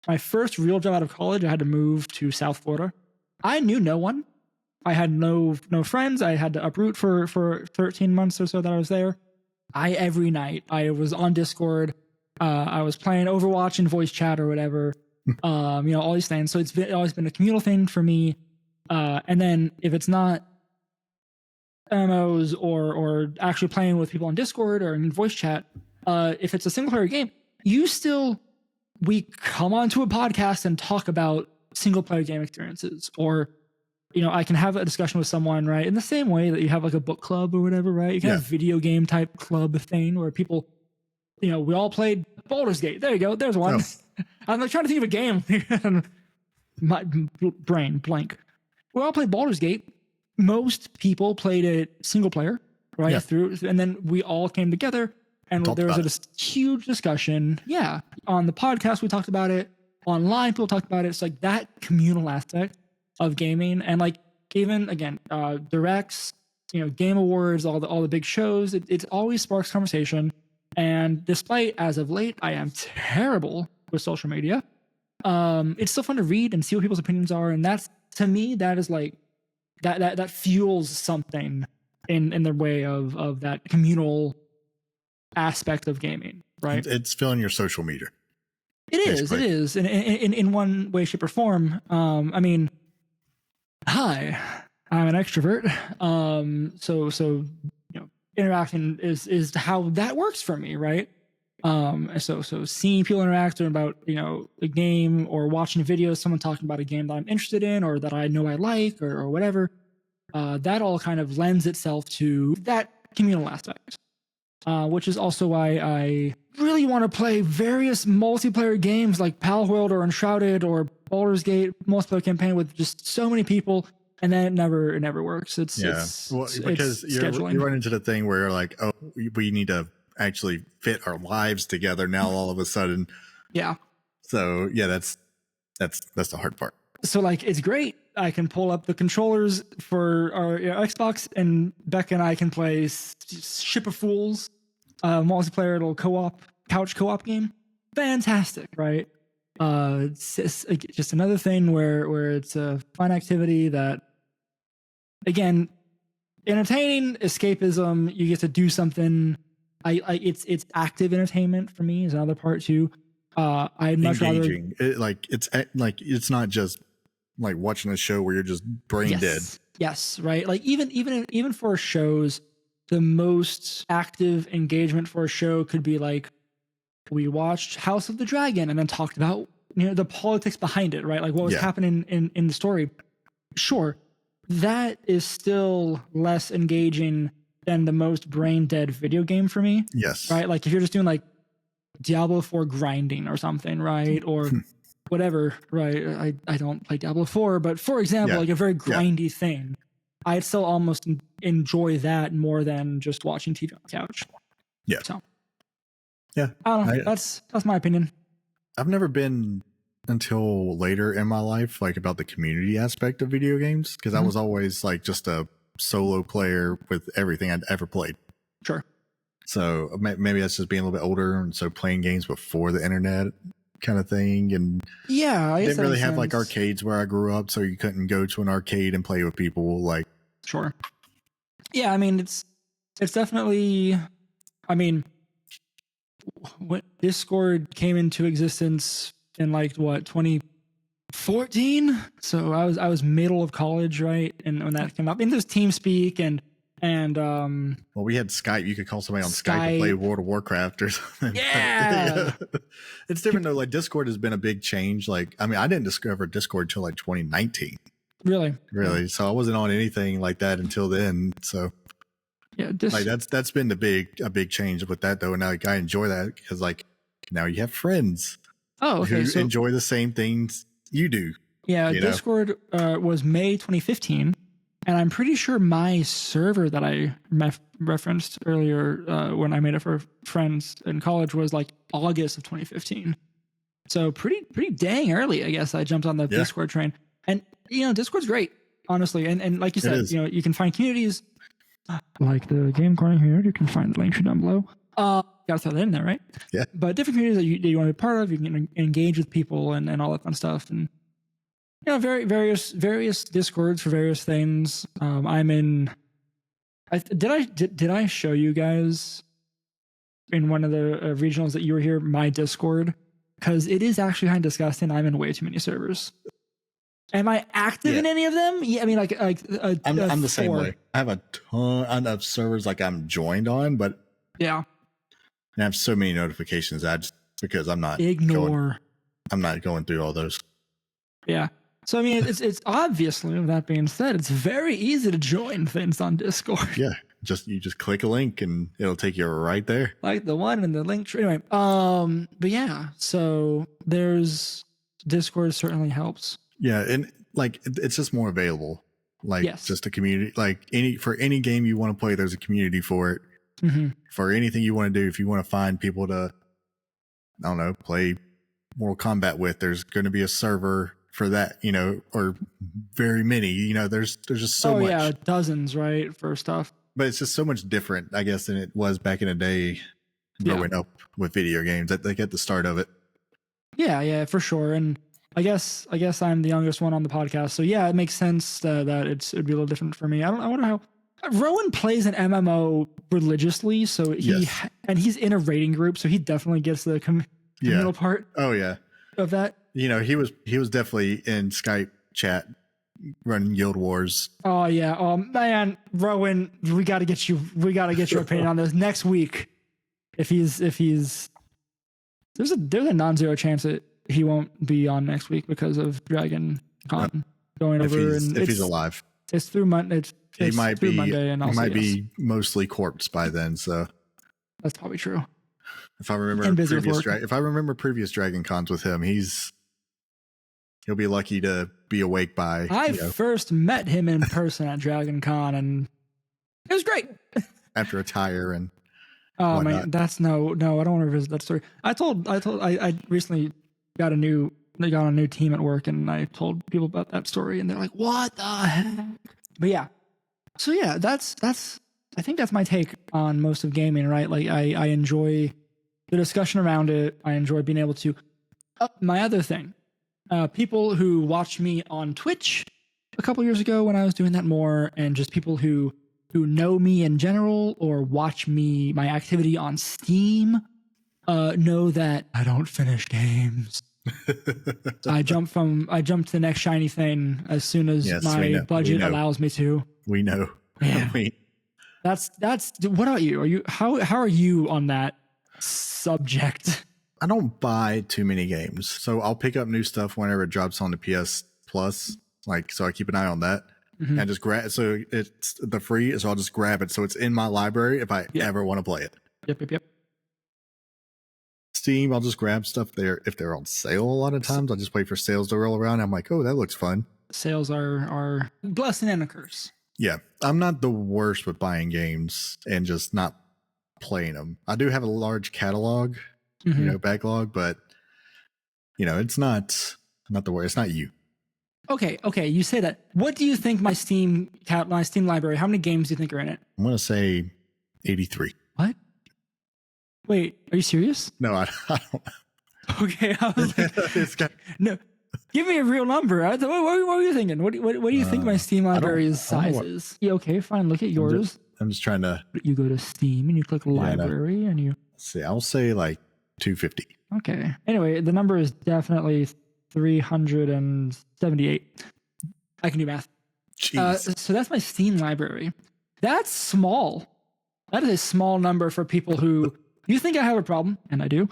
my first real job out of college, I had to move to South Florida. I knew no one. I had no friends. I had to uproot for 13 months or so that I was there. Every night I was on Discord. I was playing Overwatch and voice chat or whatever. All these things. So it's always been a communal thing for me. And then if it's not MMOs or actually playing with people on Discord or in voice chat, if it's a single player game, we come onto a podcast and talk about single player game experiences, or I can have a discussion with someone, right? In the same way that you have like a book club or whatever, right? You can have a video game type club thing where people, we all played Baldur's Gate. There you go. There's one. Oh. I'm like trying to think of a game. My brain blank. We all played Baldur's Gate. Most people played it single player, right? Yeah. And then we all came together, and there was a huge discussion. Yeah. On the podcast, we talked about it. Online, people talked about it. It's like that communal aspect of gaming. And like, even again, directs, Game Awards, all the big shows, it always sparks conversation. And despite, as of late, I am terrible with social media, it's still fun to read and see what people's opinions are. And that's, to me, that is like, that fuels something in the way of that communal aspect of gaming, right? It's filling your social meter. It is in one way, shape, or form. Hi, I'm an extrovert. So interacting is how that works for me, right? So seeing people interact about a game, or watching videos, someone talking about a game that I'm interested in or that I know I like or whatever, that all kind of lends itself to that communal aspect, which is also why I really want to play various multiplayer games like Palworld or Enshrouded or Baldur's Gate multiplayer campaign with just so many people. and then it never works. It's because scheduling. you run into the thing where you're like, oh, we need to actually fit our lives together now all of a sudden. Yeah. So yeah, that's the hard part. So like, it's great. I can pull up the controllers for our Xbox, and Becca and I can play Ship of Fools, multiplayer little couch co-op game. Fantastic, right? It's just another thing where it's a fun activity that, again, entertaining, escapism. You get to do something. It's active entertainment for me is another part too. I'd much rather it's not just like watching a show where you're just brain dead. Yes, right. Like even for shows, the most active engagement for a show could be like, we watched House of the Dragon and then talked about the politics behind it, right? Like what was happening in the story. Sure, that is still less engaging than the most brain dead video game for me. Yes. Right? Like if you're just doing like Diablo 4 grinding or something, right? Or whatever, right? I don't play Diablo 4, but for example, like a very grindy thing, I'd still almost enjoy that more than just watching TV on the couch. Yeah. So yeah, I don't know. That's my opinion. I've never been until later in my life like about the community aspect of video games, because I was always like just a solo player with everything I'd ever played. Sure. So maybe that's just being a little bit older, and so playing games before the internet kind of thing. And I didn't really have like arcades where I grew up, so you couldn't go to an arcade and play with people. Like, sure. Yeah, I mean it's definitely, I mean, when Discord came into existence in like what 2014, so I was middle of college, right? And when that came up, and there's TeamSpeak and well, we had Skype. You could call somebody on Skype and play World of Warcraft or something. Yeah. It's different though. Like Discord has been a big change. Like, I mean, I didn't discover Discord till like 2019. Really. So I wasn't on anything like that until then. So yeah, like that's been a big change with that though. And like I enjoy that because like now you have friends who enjoy the same things you do. Yeah, Discord was May 2015. And I'm pretty sure my server that I referenced earlier when I made it for friends in college was like August of 2015. So pretty dang early, I guess. I jumped on the Discord train. And, Discord's great, honestly. And like you said, you can find communities like the Game Corner community. You can find the link down below. Gotta throw that in there, right? Yeah. But different communities that you want to be part of, you can engage with people and all that fun stuff. And various Discords for various things. I'm in. Did I show you guys in one of the regionals that you were here my Discord? Because it is actually kind of disgusting. I'm in way too many servers. Am I active in any of them? Yeah, I mean, I'm the same way. I have a ton of servers like I'm joined on, but yeah, I have so many notifications. Because I'm not I'm not going through all those. Yeah. So, I mean, it's obviously, with that being said, it's very easy to join things on Discord. Yeah. You just click a link and it'll take you right there. Like the one in the link tree. Anyway, but yeah, so there's Discord certainly helps. Yeah. And like, it's just more available. Like just a community, like for any game you want to play, there's a community for it. Mm-hmm. For anything you want to do, if you want to find people to, I don't know, play Mortal Kombat with, there's going to be a server for that, or very many, there's just so much. Yeah, dozens, right, for stuff. But it's just so much different, I guess, than it was back in the day growing up with video games. Like at the start of it. Yeah, for sure. And I guess I'm the youngest one on the podcast, so yeah, it makes sense that it'd be a little different for me. I wonder how Rowan plays an MMO religiously, so he's in a rating group, so he definitely gets the communal part. Oh yeah, of that. He was definitely in Skype chat running Guild Wars. Oh yeah. Oh man, Rowan, we got to get your opinion on this next week. If he's there's a non-zero chance that he won't be on next week because of Dragon Con going over, and if he's alive. It's through Monday. He might be Monday, and he might be mostly corpse by then, so that's probably true. If I remember previous Dragon Cons with him, he's He'll be lucky to be awake by. I first met him in person at Dragon Con, and it was great. After a tire and. Oh man, that's no. I don't want to revisit that story. I recently got a new team at work, and I told people about that story, and they're like, "What the heck?" But yeah, so yeah, that's. I think that's my take on most of gaming, right? Like I enjoy the discussion around it. I enjoy being able to. My other thing, people who watched me on Twitch a couple years ago when I was doing that more, and just people who know me in general or watch my activity on Steam, know that I don't finish games. I jump to the next shiny thing as soon as my budget allows me to. We know. Yeah. That's what about you? How are you on that subject? I don't buy too many games, so I'll pick up new stuff whenever it drops on the PS Plus. So I keep an eye on that. Mm-hmm. And just grab. So it's the free, so I'll just grab it. So it's in my library if I ever want to play it. Yep. Steam, I'll just grab stuff there if they're on sale. A lot of times, I'll just wait for sales to roll around. I'm like, oh, that looks fun. Sales are blessing and a curse. Yeah, I'm not the worst with buying games and just not playing them. I do have a large catalog, backlog, but it's not the worst. It's not you. Okay. You say that. What do you think my Steam library? How many games do you think are in it? I'm gonna say 83. What? Wait, are you serious? No, I don't. Okay, I was like, no. Give me a real number. What were you thinking? What do you think my Steam library's size is? Yeah, okay, fine. Look at yours. I'm just trying to. You go to Steam and you click library and you. See, I'll say like 250. Okay. Anyway, the number is definitely 378. I can do math. So that's my Steam library. That's small. That is a small number for people who you think I have a problem, and I do.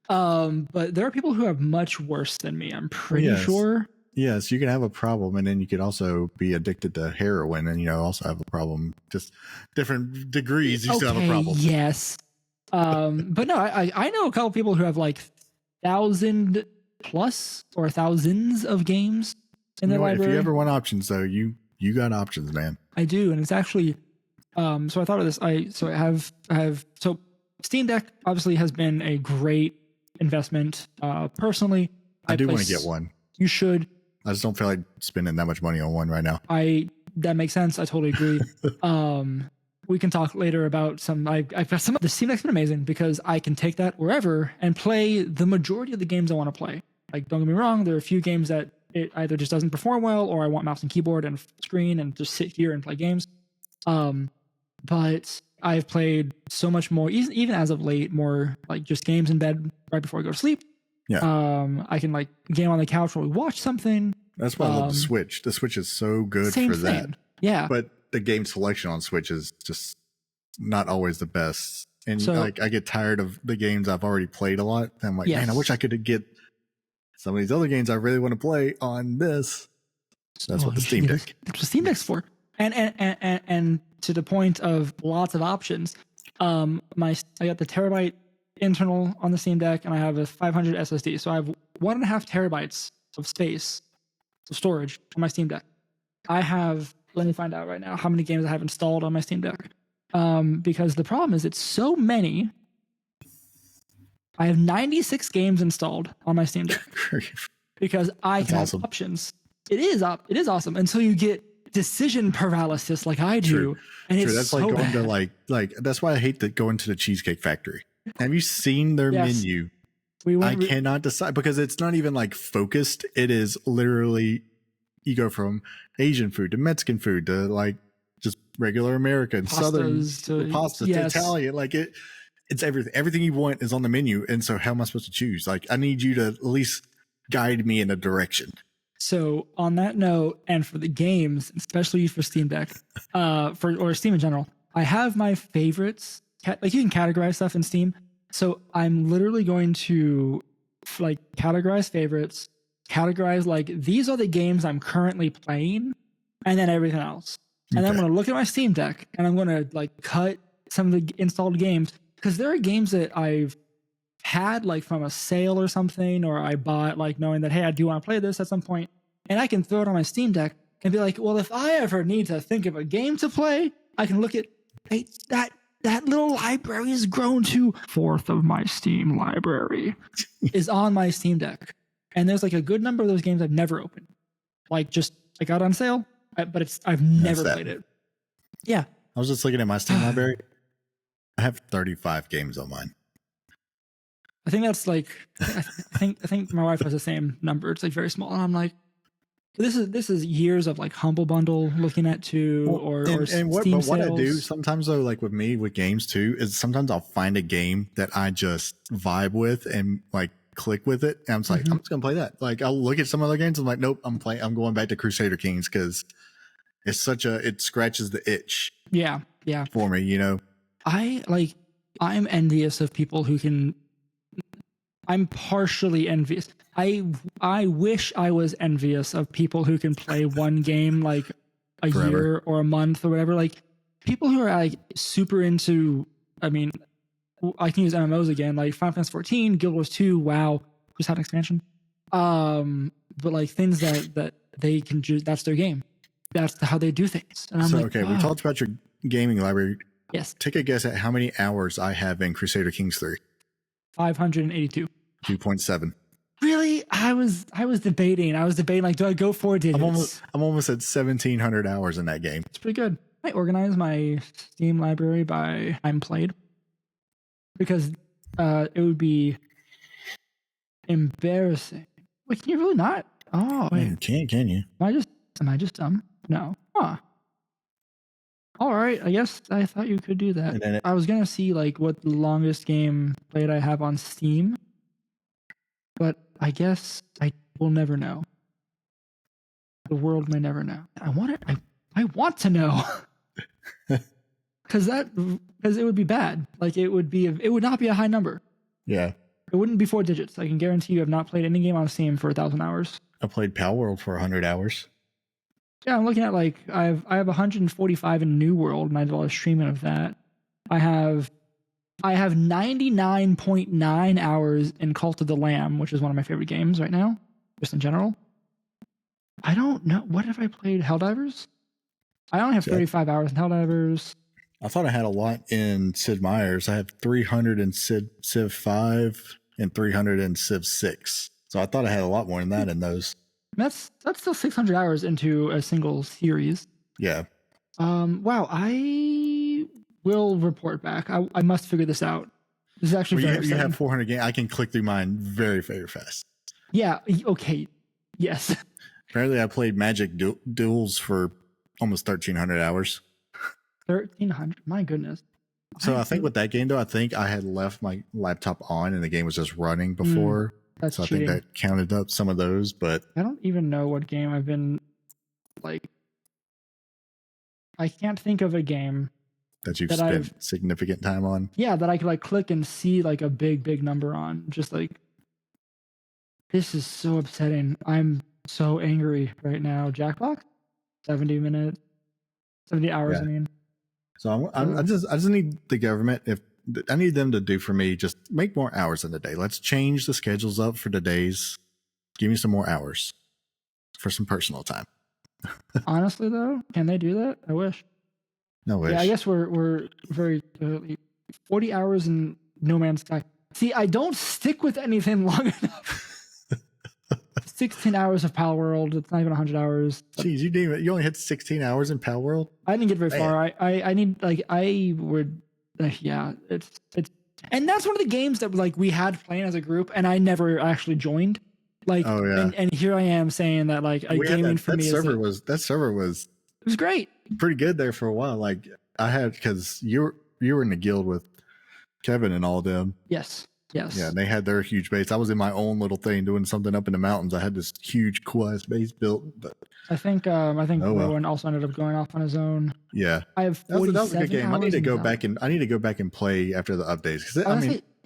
But there are people who have much worse than me. I'm pretty sure. Yes, you can have a problem, and then you can also be addicted to heroin, and also have a problem. Just different degrees. You still have a problem. Yes. But no, I know a couple people who have like 1,000 plus or thousands of games in their library. If you ever want options, though, you got options, man. I do, and it's actually. So I thought of this. I have Steam Deck obviously has been a great investment. Personally, I do want to get one. You should. I just don't feel like spending that much money on one right now. That makes sense. I totally agree. We can talk later about some. I've got some. The Steam Deck's been amazing because I can take that wherever and play the majority of the games I want to play. Like, don't get me wrong, there are a few games that it either just doesn't perform well, or I want mouse and keyboard and screen and just sit here and play games. But I've played so much more, even as of late, more like just games in bed right before I go to sleep. Yeah. I can like game on the couch while we watch something. That's why I love the Switch. The Switch is so good for that. Yeah. But the game selection on Switch is just not always the best. And I get tired of the games I've already played a lot. And I'm like, man, I wish I could get some of these other games I really want to play on this. So that's what the Steam Deck. That's what Steam Deck's for. And to the point of lots of options, I got the terabyte internal on the Steam Deck, and I have a 500 SSD. So I have 1.5 terabytes of space, of storage on my Steam Deck. Let me find out right now how many games I have installed on my Steam Deck. Because the problem is it's so many. I have 96 games installed on my Steam Deck because I can have options. It is awesome until you get decision paralysis like I do. True. And it's that's so like going bad. to like that's why I hate going to the Cheesecake Factory. Have you seen their menu? I cannot decide because it's not even like focused. It is literally you go from Asian food to Mexican food to like just regular American, Southern pasta to Italian. Like it's everything. Everything you want is on the menu. And so how am I supposed to choose? Like I need you to at least guide me in a direction. So on that note, and for the games, especially for Steam Deck, or Steam in general, I have my favorites. Like you can categorize stuff in Steam. So I'm literally going to like categorize favorites, categorize like these are the games I'm currently playing, and then everything else. And then I'm going to look at my Steam Deck and I'm going to like cut some of the installed games because there are games that I've had like from a sale or something, or I bought like knowing that, hey, I do want to play this at some point, and I can throw it on my Steam Deck and be like, well, if I ever need to think of a game to play, I can look at, hey, that little library has grown to 1/4 of my Steam library is on my Steam Deck. And there's like a good number of those games I've never opened. Like just, I got on sale, but I've never played it. Yeah. I was just looking at my Steam library. I have 35 games on mine. I think that's like, I think my wife has the same number. It's like very small. And I'm like, this is years of like Humble Bundle looking at too, or Steam but what sales. I do sometimes though, like with me with games too, is sometimes I'll find a game that I just vibe with and like click with it, and I'm just like, I'm just gonna play that. Like I'll look at some other games, I'm like, nope, I'm going back to Crusader Kings because it's it scratches the itch. Yeah. For me, you know. I'm envious of people who can. I'm partially envious. I wish I was envious of people who can play one game like a Forever. year or a month or whatever. Like people who are like super into, I mean, I can use MMOs again, like Final Fantasy 14, Guild Wars 2, WoW, just had an expansion. But like things that they can do, that's their game. That's how they do things. And I'm okay, we talked about your gaming library. Yes. Take a guess at how many hours I have in Crusader Kings 3. 582. 2.7. Really? I was debating. Like, do I go 4 digits? I'm almost at 1,700 hours in that game. It's pretty good. I organize my Steam library by time played because it would be embarrassing. Wait, can you really not? Oh, wait. Can you? Am I just dumb? No. Huh. All right. I guess I thought you could do that. I was gonna see like what the longest game played I have on Steam, but I guess I will never know. The world may never know. I want to know. Because it would be bad. Like it would not be a high number. Yeah. It wouldn't be 4 digits. I can guarantee you have not played any game on Steam for 1,000 hours. I played Pal World for 100 hours. Yeah, I'm looking at like I have 145 in New World, and I did a lot of streaming of that. I have 99.9 hours in Cult of the Lamb, which is one of my favorite games right now, just in general. I don't know. What have I played? Helldivers? I only have 35 hours in Helldivers. I thought I had a lot in Sid Meier's. I have 300 in Civ 5 and 300 in Civ 6. So I thought I had a lot more than that in those. That's still 600 hours into a single series. Yeah. Wow. I will report back. I must figure this out. This is actually very you have 400 games. I can click through mine very, very fast. Yeah. Okay. Yes. Apparently, I played Magic Duels for almost 1,300 hours. 1,300. My goodness. So I think with that game, though, I think I had left my laptop on and the game was just running before. That's so cheating. I think that counted up some of those, but I don't even know what game I've been like. I can't think of a game that you've spent significant time on. Yeah, that I could like click and see like a big number on. Just like, this is so upsetting. I'm so angry right now. Jackbox, 70 hours. Yeah. I mean, so I just need the government. I need them to do for me, just make more hours in the day. Let's change the schedules up for the days. Give me some more hours for some personal time. Honestly, though, can they do that? I wish. No wish. Yeah, I guess we're very 40 hours in No Man's Sky. See, I don't stick with anything long enough. 16 hours of Pal World. It's not even 100 hours. Jeez, you only hit 16 hours in Pal World? I didn't get very far. I need like I would. Yeah, it's and that's one of the games that like we had playing as a group, and I never actually joined. Like, oh, yeah. and here I am saying that like gaming for me that server was it was great, pretty good there for a while. Like I had because you were in the guild with Kevin and all of them. Yes. Yeah, and they had their huge base. I was in my own little thing doing something up in the mountains. I had this huge cool ass base built. But I think Rowan also ended up going off on his own. Yeah, I have 47 that was a good game. I need to go back and play after the updates.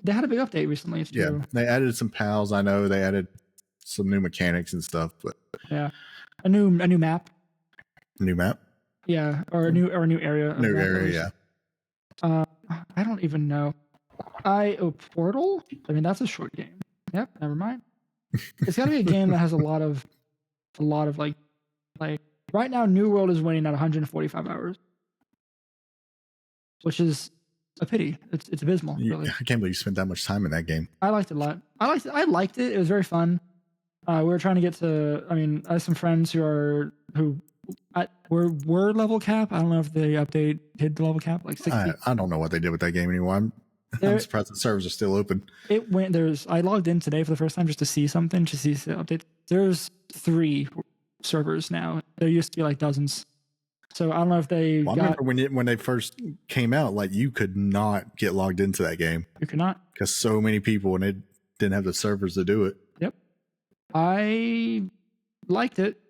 They had a big update recently. It's true. Yeah, they added some pals. I know they added some new mechanics and stuff. But yeah, a new map. New map. Yeah, or a new area. New area. Yeah. I don't even know. Portal? I mean, that's a short game. Yep, never mind. It's got to be a game that has a lot of like right now, New World is winning at 145 hours, which is a pity. It's abysmal, really. I can't believe you spent that much time in that game. I liked it a lot. I liked it. It was very fun. We were trying to get to. I mean, I have some friends who were level cap. I don't know if the update hit the level cap, like 60. I don't know what they did with that game anymore. I'm surprised the servers are still open. I logged in today for the first time just to see something, to see the update. There's 3 servers now. There used to be like dozens. So I don't know if they I remember when they first came out, like you could not get logged into that game. You could not. Because so many people, and it didn't have the servers to do it. Yep. I liked it.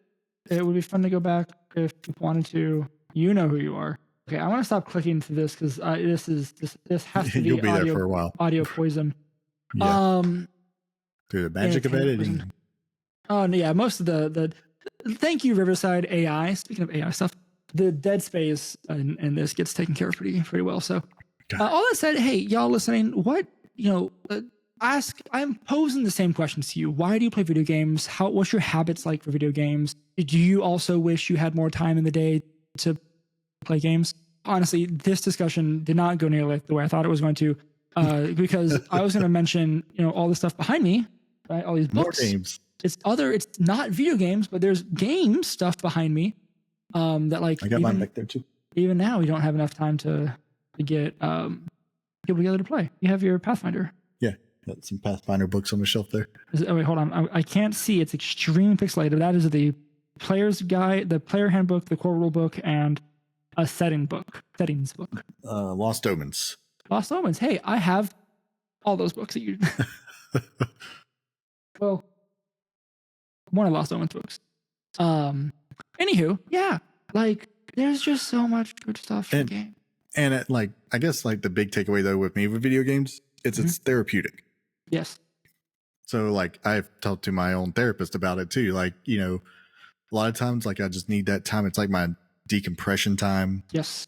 It would be fun to go back if you wanted to. You know who you are. Okay, I want to stop clicking to this because this has to be, You'll be there for a while. Audio poison. Yeah. Through the magic of editing. Oh yeah, most of the thank you Riverside AI. Speaking of AI stuff, the dead space and this gets taken care of pretty well. So all that said, hey, y'all listening, what I'm posing the same questions to you. Why do you play video games? What's your habits like for video games? Do you also wish you had more time in the day to play games? Honestly, this discussion did not go nearly the way I thought it was going to, because I was going to mention, all the stuff behind me, right? All these books. More games. It's not video games, but there's game stuff behind me. That like I got mine back there too. Even now, we don't have enough time to get people together to play. You have your Pathfinder. Yeah, got some Pathfinder books on the shelf there. Wait, hold on. I can't see. It's extremely pixelated. That is the player's guide, the player handbook, the core rule book, and a settings book. Lost Omens. Lost Omens. Hey, I have all those books that you. Well, one of Lost Omens books. Anywho, yeah, like there's just so much good stuff in the game. And I guess the big takeaway though with me with video games, it's therapeutic. Yes. So I've talked to my own therapist about it too. A lot of times I just need that time. It's like my decompression time. Yes.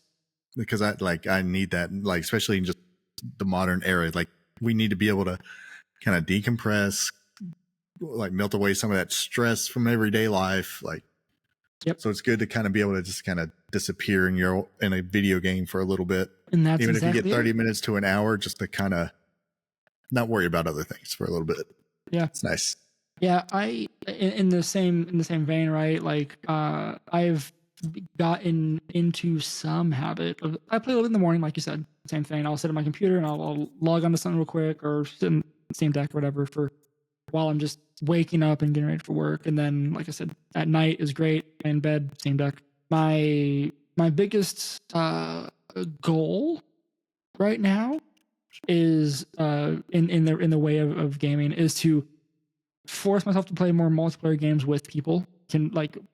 Because I need that, especially in just the modern era. We need to be able to kind of decompress, melt away some of that stress from everyday life. Yep. So it's good to kind of be able to just kind of disappear in a video game for a little bit. And that's even exactly if you get 30 minutes to an hour, just to kind of not worry about other things for a little bit. Yeah. It's nice. Yeah. In the same vein, right? I've gotten into some habit of, I play a little in the morning, like you said, same thing. I'll sit at my computer and I'll log onto something real quick or sit in Steam Deck or whatever while I'm just waking up and getting ready for work. And then, like I said, at night is great. In bed, Steam Deck. My biggest goal right now is in the way of gaming is to force myself to play more multiplayer games with people.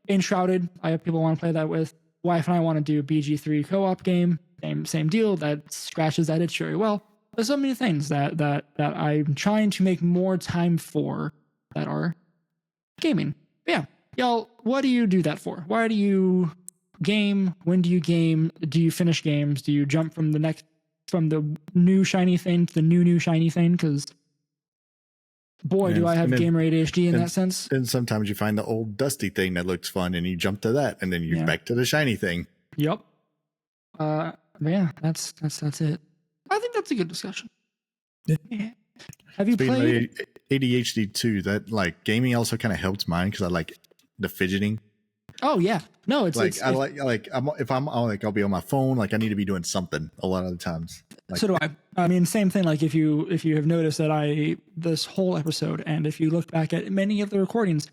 Enshrouded, I have people I want to play that with. Wife and I want to do BG3 co-op game. Same deal. That scratches that itch very well. There's so many things that I'm trying to make more time for that are gaming. But yeah, y'all, what do you do that for? Why do you game? When do you game? Do you finish games? Do you jump from the new shiny thing to the new shiny thing? Because boy, do I have gamer ADHD in that sense. And sometimes you find the old dusty thing that looks fun and you jump to that and then you're back to the shiny thing. Yep. Yeah, that's it. I think that's a good discussion. Yeah. Have you played ADHD too? That gaming also kind of helps mine because I like the fidgeting. Oh yeah, no, it's if I'll be on my phone. I need to be doing something a lot of the times. So do I. I mean, same thing. If you have noticed that this whole episode, and if you look back at many of the recordings,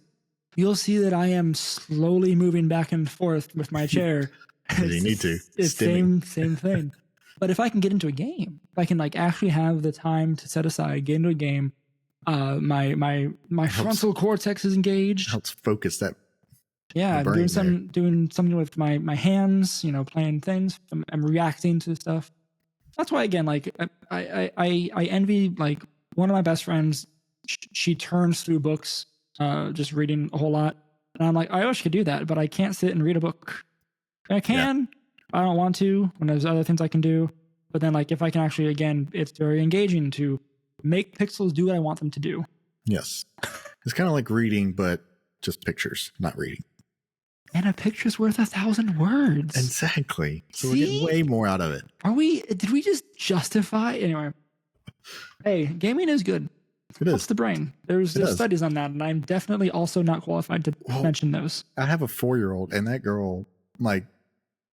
you'll see that I am slowly moving back and forth with my chair. You need to. It's same thing. But if I can get into a game, if I can actually have the time to set aside, get into a game, my frontal cortex is engaged. Helps focus that. Yeah, doing something with my hands, playing things. I'm reacting to stuff. That's why, again, I envy one of my best friends. She turns through books, just reading a whole lot, and I'm like, I wish I could do that, but I can't sit and read a book. I can. Yeah. I don't want to when there's other things I can do. But then like if I can actually, again, it's very engaging to make pixels do what I want them to do. Yes. It's kind of like reading, but just pictures, not reading. And a picture's worth 1,000 words. Exactly. So we're getting way more out of it. Did we just justify? Anyway. Hey, gaming is good. It helps is. the brain. There's studies on that, and I'm definitely also not qualified to mention those. I have a 4-year-old, and that girl, like,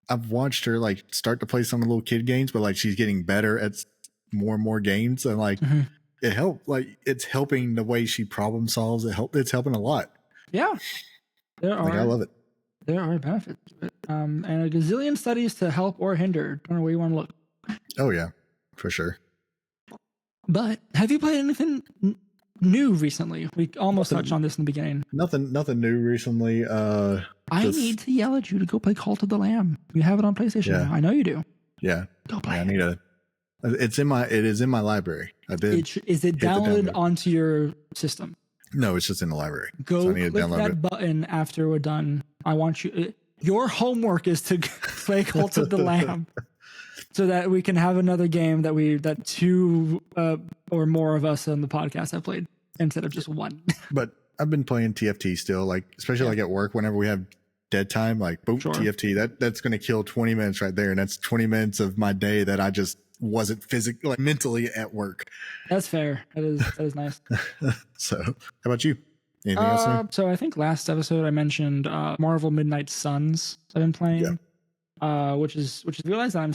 I've watched her like start to play some of the little kid games, but like she's getting better at more and more games, and like it helped. Like it's helping the way she problem solves. It's helping a lot. Yeah, I love it. There are benefits to it, and a gazillion studies to help or hinder. Don't know where you want to look. Oh yeah, for sure. But have you played anything new recently? We almost touched on this in the beginning. Nothing new recently. I need to yell at you to go play Cult of the Lamb. You have it on PlayStation now. I know you do. Yeah. Go play. I need it. It is in my library. I did. Is it downloaded onto your system? No, it's just in the library. Go click that button after we're done. I want you. Your homework is to play Cult of the Lamb, so that we can have another game that two or more of us on the podcast have played instead of just one. But I've been playing TFT still, like especially like at work whenever we have dead time, like boom, TFT. That's going to kill 20 minutes right there, and that's 20 minutes of my day that I just wasn't physically, like mentally at work. That's fair. That is nice. So, how about you? Anything else? So I think last episode I mentioned Marvel Midnight Suns I've been playing, which is realized that I'm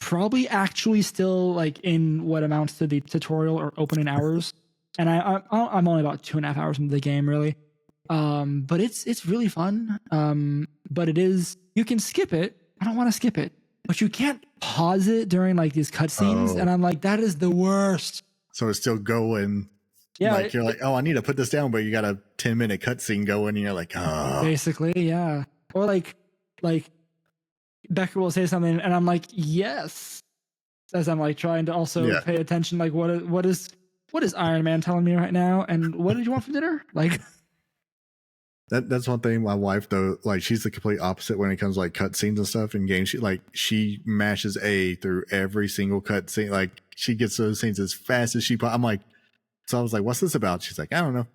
probably actually still like in what amounts to the tutorial or opening hours, and I'm only about 2.5 hours into the game really. But it's really fun. But you can skip it. I don't want to skip it, but you can't pause it during like these cutscenes, and I'm like, that is the worst. So it's still going. Yeah, like you're like, oh, I need to put this down, but you got a 10-minute cutscene going, and you're like, oh. Basically, yeah. Or like Becker will say something, and I'm like, yes, as I'm like trying to also pay attention. Like, what is Iron Man telling me right now? And what did you want for dinner? Like, that's one thing. My wife though, like she's the complete opposite when it comes to like cutscenes and stuff in games. She mashes A through every single cutscene. Like she gets those scenes as fast as I'm like. So I was like, what's this about? She's like, I don't know.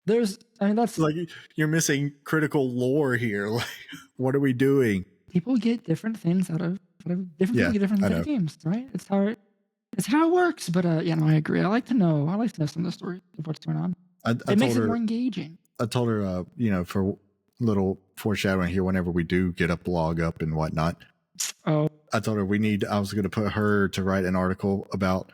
That's like, you're missing critical lore here. Like, what are we doing? People get different things out of people get different things out of games, right? It's how it works. But I agree. I like to know some of the story of what's going on. It makes it more engaging. I told her, for little foreshadowing here, whenever we do get a blog up and whatnot. Oh, I told her I was going to put her to write an article about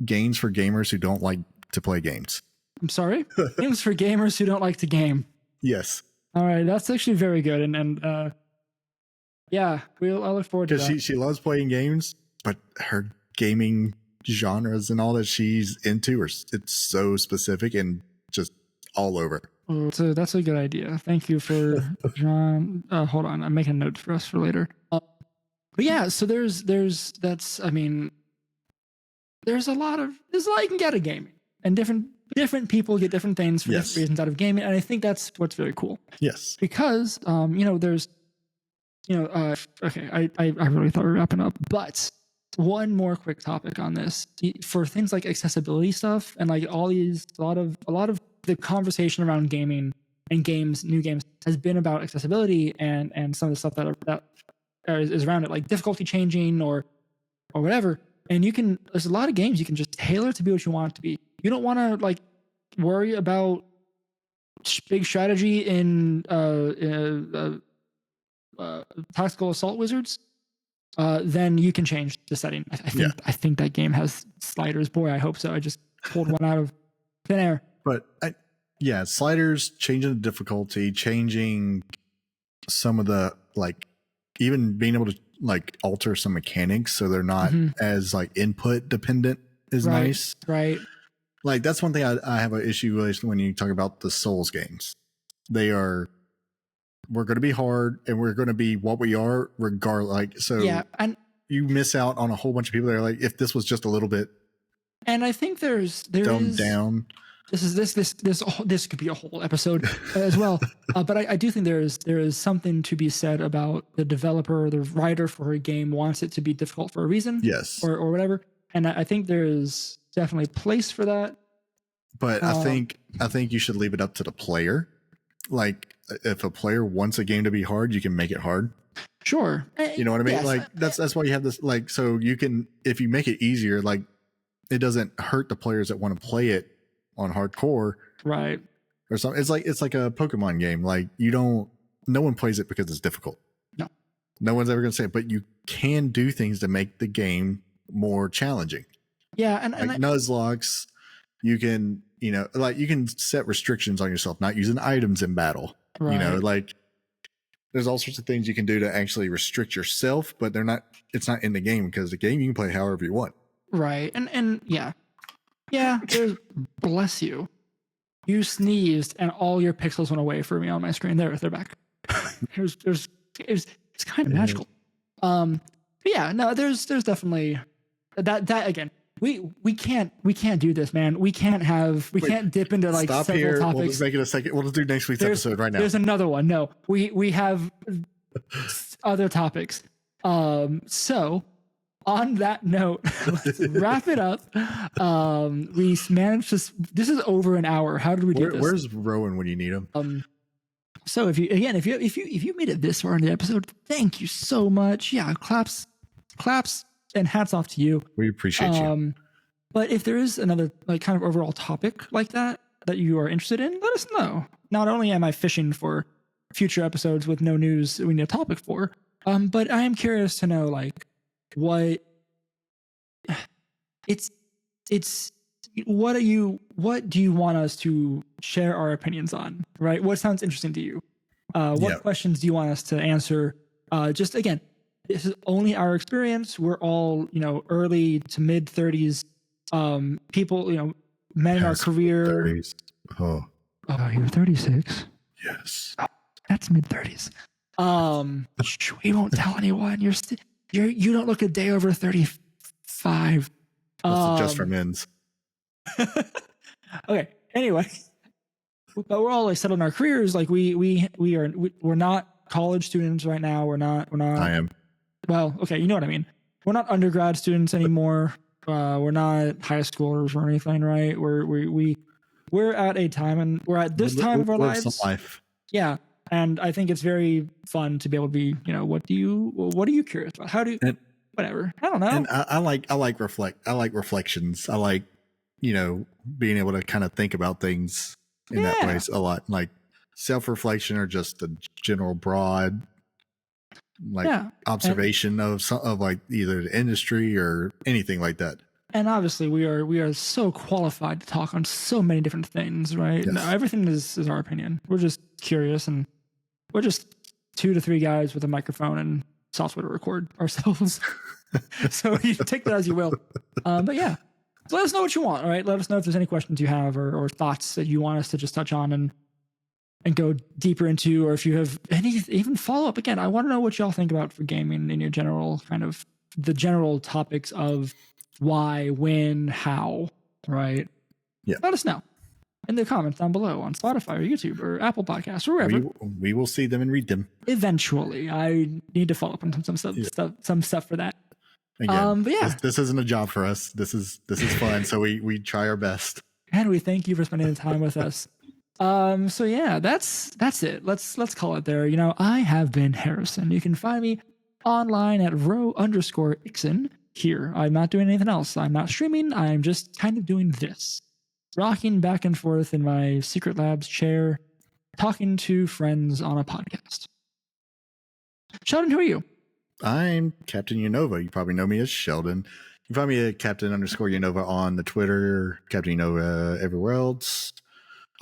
games for gamers who don't like to play games. I'm sorry? Games for gamers who don't like to game. Yes. All right, that's actually very good, and I look forward to that. Because she loves playing games, but her gaming genres and all that she's into it's so specific and just all over. So that's a good idea. Thank you for John. Hold on, I'm making notes for us for later. But yeah, so there's a lot you can get out of gaming, and different people get different things for different reasons out of gaming, and I think that's what's very cool. Yes, because there's okay, I really thought we were wrapping up, but one more quick topic on this for things like accessibility stuff and like all these a lot of the conversation around gaming and new games has been about accessibility and some of the stuff that is around it, like difficulty changing or whatever. And there's a lot of games you can just tailor to be what you want it to be. You don't want to like worry about big strategy in Tactical Assault Wizards. Then you can change the setting. I think that game has sliders. Boy, I hope so. I just pulled one out of thin air. But sliders, changing the difficulty, changing some of the like, even being able to like alter some mechanics so they're not as like input dependent is nice. Right. Like that's one thing I have an issue with when you talk about the Souls games. We're going to be hard and we're going to be what we are regardless. Like, so and you miss out on a whole bunch of people that are like, if this was just a little bit and I think there's dumbed down. this could be a whole episode as well. But I do think there is something to be said about the developer, the writer for a game wants it to be difficult for a reason. Yes. Or whatever. And I think there is definitely place for that. But I think you should leave it up to the player. Like, if a player wants a game to be hard, you can make it hard. Sure. You know what I mean? Yes. Like, that's why you have this, like, so you can, if you make it easier, like, it doesn't hurt the players that want to play it on hardcore. Right. Or something. It's like a Pokemon game. Like, no one plays it because it's difficult. No one's ever going to say it, but you can do things to make the game more challenging. Yeah. And like Nuzlocke, you can, like, you can set restrictions on yourself, not using items in battle. Right. Like, there's all sorts of things you can do to actually restrict yourself, but it's not in the game, because the game you can play however you want. Right. And yeah. Yeah. Bless you. You sneezed and all your pixels went away from me on my screen. They're back. It's kind of magical. But yeah, no, there's definitely that again. We can't do this, man. We can't dip into like stop several here. topics. We'll just make it a second. We'll just do next week's episode right now. There's another one. No, we have other topics. So on that note, let's wrap it up. We managed to. This is over an hour. How did we do this? Where's Rowan when you need him? So if you made it this far in the episode, thank you so much. Yeah, claps, and hats off to you. We appreciate you. But if there is another like kind of overall topic like that you are interested in, let us know. Not only am I fishing for future episodes with no news we need a topic for, but I am curious to know like what do you want us to share our opinions on, right? What sounds interesting to you? What questions do you want us to answer? Just again, this is only our experience. We're all, early to mid 30s people, men in our career. 30s. Oh, you're 36? Yes. Oh, that's mid 30s. We won't tell anyone. You don't look a day over 35. That's just for men's. Okay. Anyway, but we're all like settled in our careers. Like we're not college students right now. We're not. I am. Well, okay. You know what I mean. We're not undergrad students anymore. We're not high schoolers or anything, right? We're at a time, and we're at this time of our lives. Life. Yeah. And I think it's very fun to be able to be, what are you curious about? How do you, whatever. I don't know. And I like reflections. I like, being able to kind of think about things in that way a lot. Like self-reflection or just the general broad, observation of like either the industry or anything like that. And obviously we are so qualified to talk on so many different things, right? Yes. No, everything is our opinion. We're just curious, and we're just 2 to 3 guys with a microphone and software to record ourselves. So you take that as you will. But yeah, so let us know what you want. All right. Let us know if there's any questions you have or thoughts that you want us to just touch on and go deeper into, or if you have even follow up. Again, I want to know what y'all think about for gaming in your general the general topics of why, when, how, right? Yeah. Let us know in the comments down below on Spotify or YouTube or Apple Podcasts or wherever. We will see them and read them eventually. I need to follow up on some stuff for that. Again, but yeah, this isn't a job for us. This is fun. So we try our best. And we thank you for spending the time with us. So yeah, that's it. Let's call it there. I have been Harrison. You can find me online at row_ixon here. I'm not doing anything else. I'm not streaming. I'm just kind of doing this. Rocking back and forth in my Secret Labs chair, talking to friends on a podcast. Sheldon, who are you? I'm Captain Unova. You probably know me as Sheldon. You find me at Captain_Unova on the Twitter, Captain Unova everywhere else.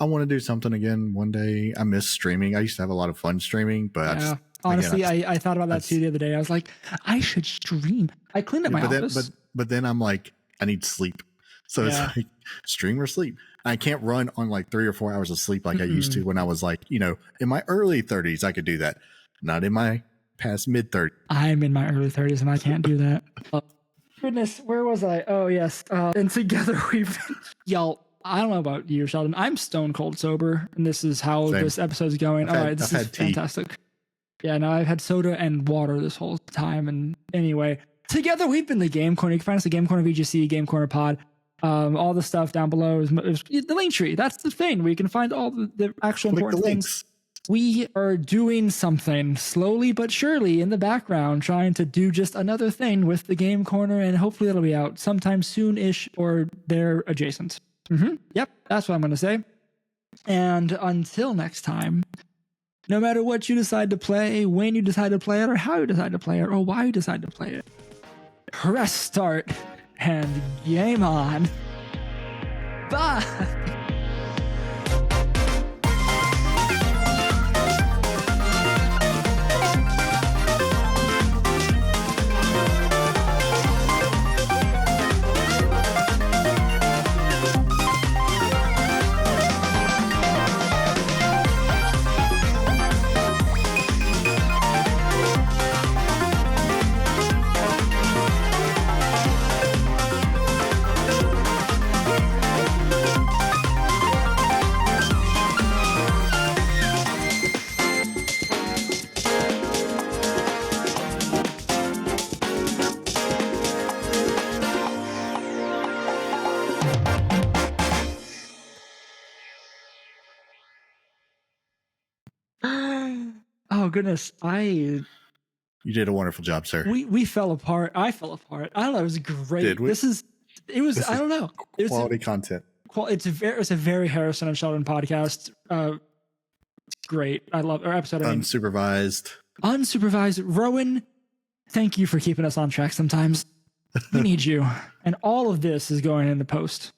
I want to do something again one day. I miss streaming. I used to have a lot of fun streaming, but honestly, I thought about that too the other day. I was like, I should stream. I cleaned up my office. But then I'm like, I need sleep. So it's like stream or sleep. I can't run on like 3 or 4 hours of sleep like I used to when I was like, in my early 30s, I could do that. Not in my past mid 30s. I'm in my early 30s and I can't do that. Goodness, where was I? Oh, yes. And together y'all, I don't know about you, Sheldon. I'm stone cold sober, and this is how Same. this episode's going. All right, this is fantastic. Yeah, no, I've had soda and water this whole time. And anyway, together we've been the Game Corner. You can find us at Game Corner VGC, Game Corner Pod. All the stuff down below is the link tree. That's the thing where you can find all the actual important things. We are doing something slowly but surely in the background, trying to do just another thing with the Game Corner, and hopefully it'll be out sometime soon-ish or they're adjacent. Yep, that's what I'm going to say. And until next time, no matter what you decide to play, when you decide to play it, or how you decide to play it, or why you decide to play it, press start and game on. Bye! Oh goodness, you did a wonderful job, sir. We fell apart. I fell apart. I don't know. It was great. Did we? I don't know. Quality content. It's a very Harrison and Sheldon podcast. Great. I love our episode. Unsupervised. Rowan, thank you for keeping us on track sometimes. We need you. And all of this is going in the post.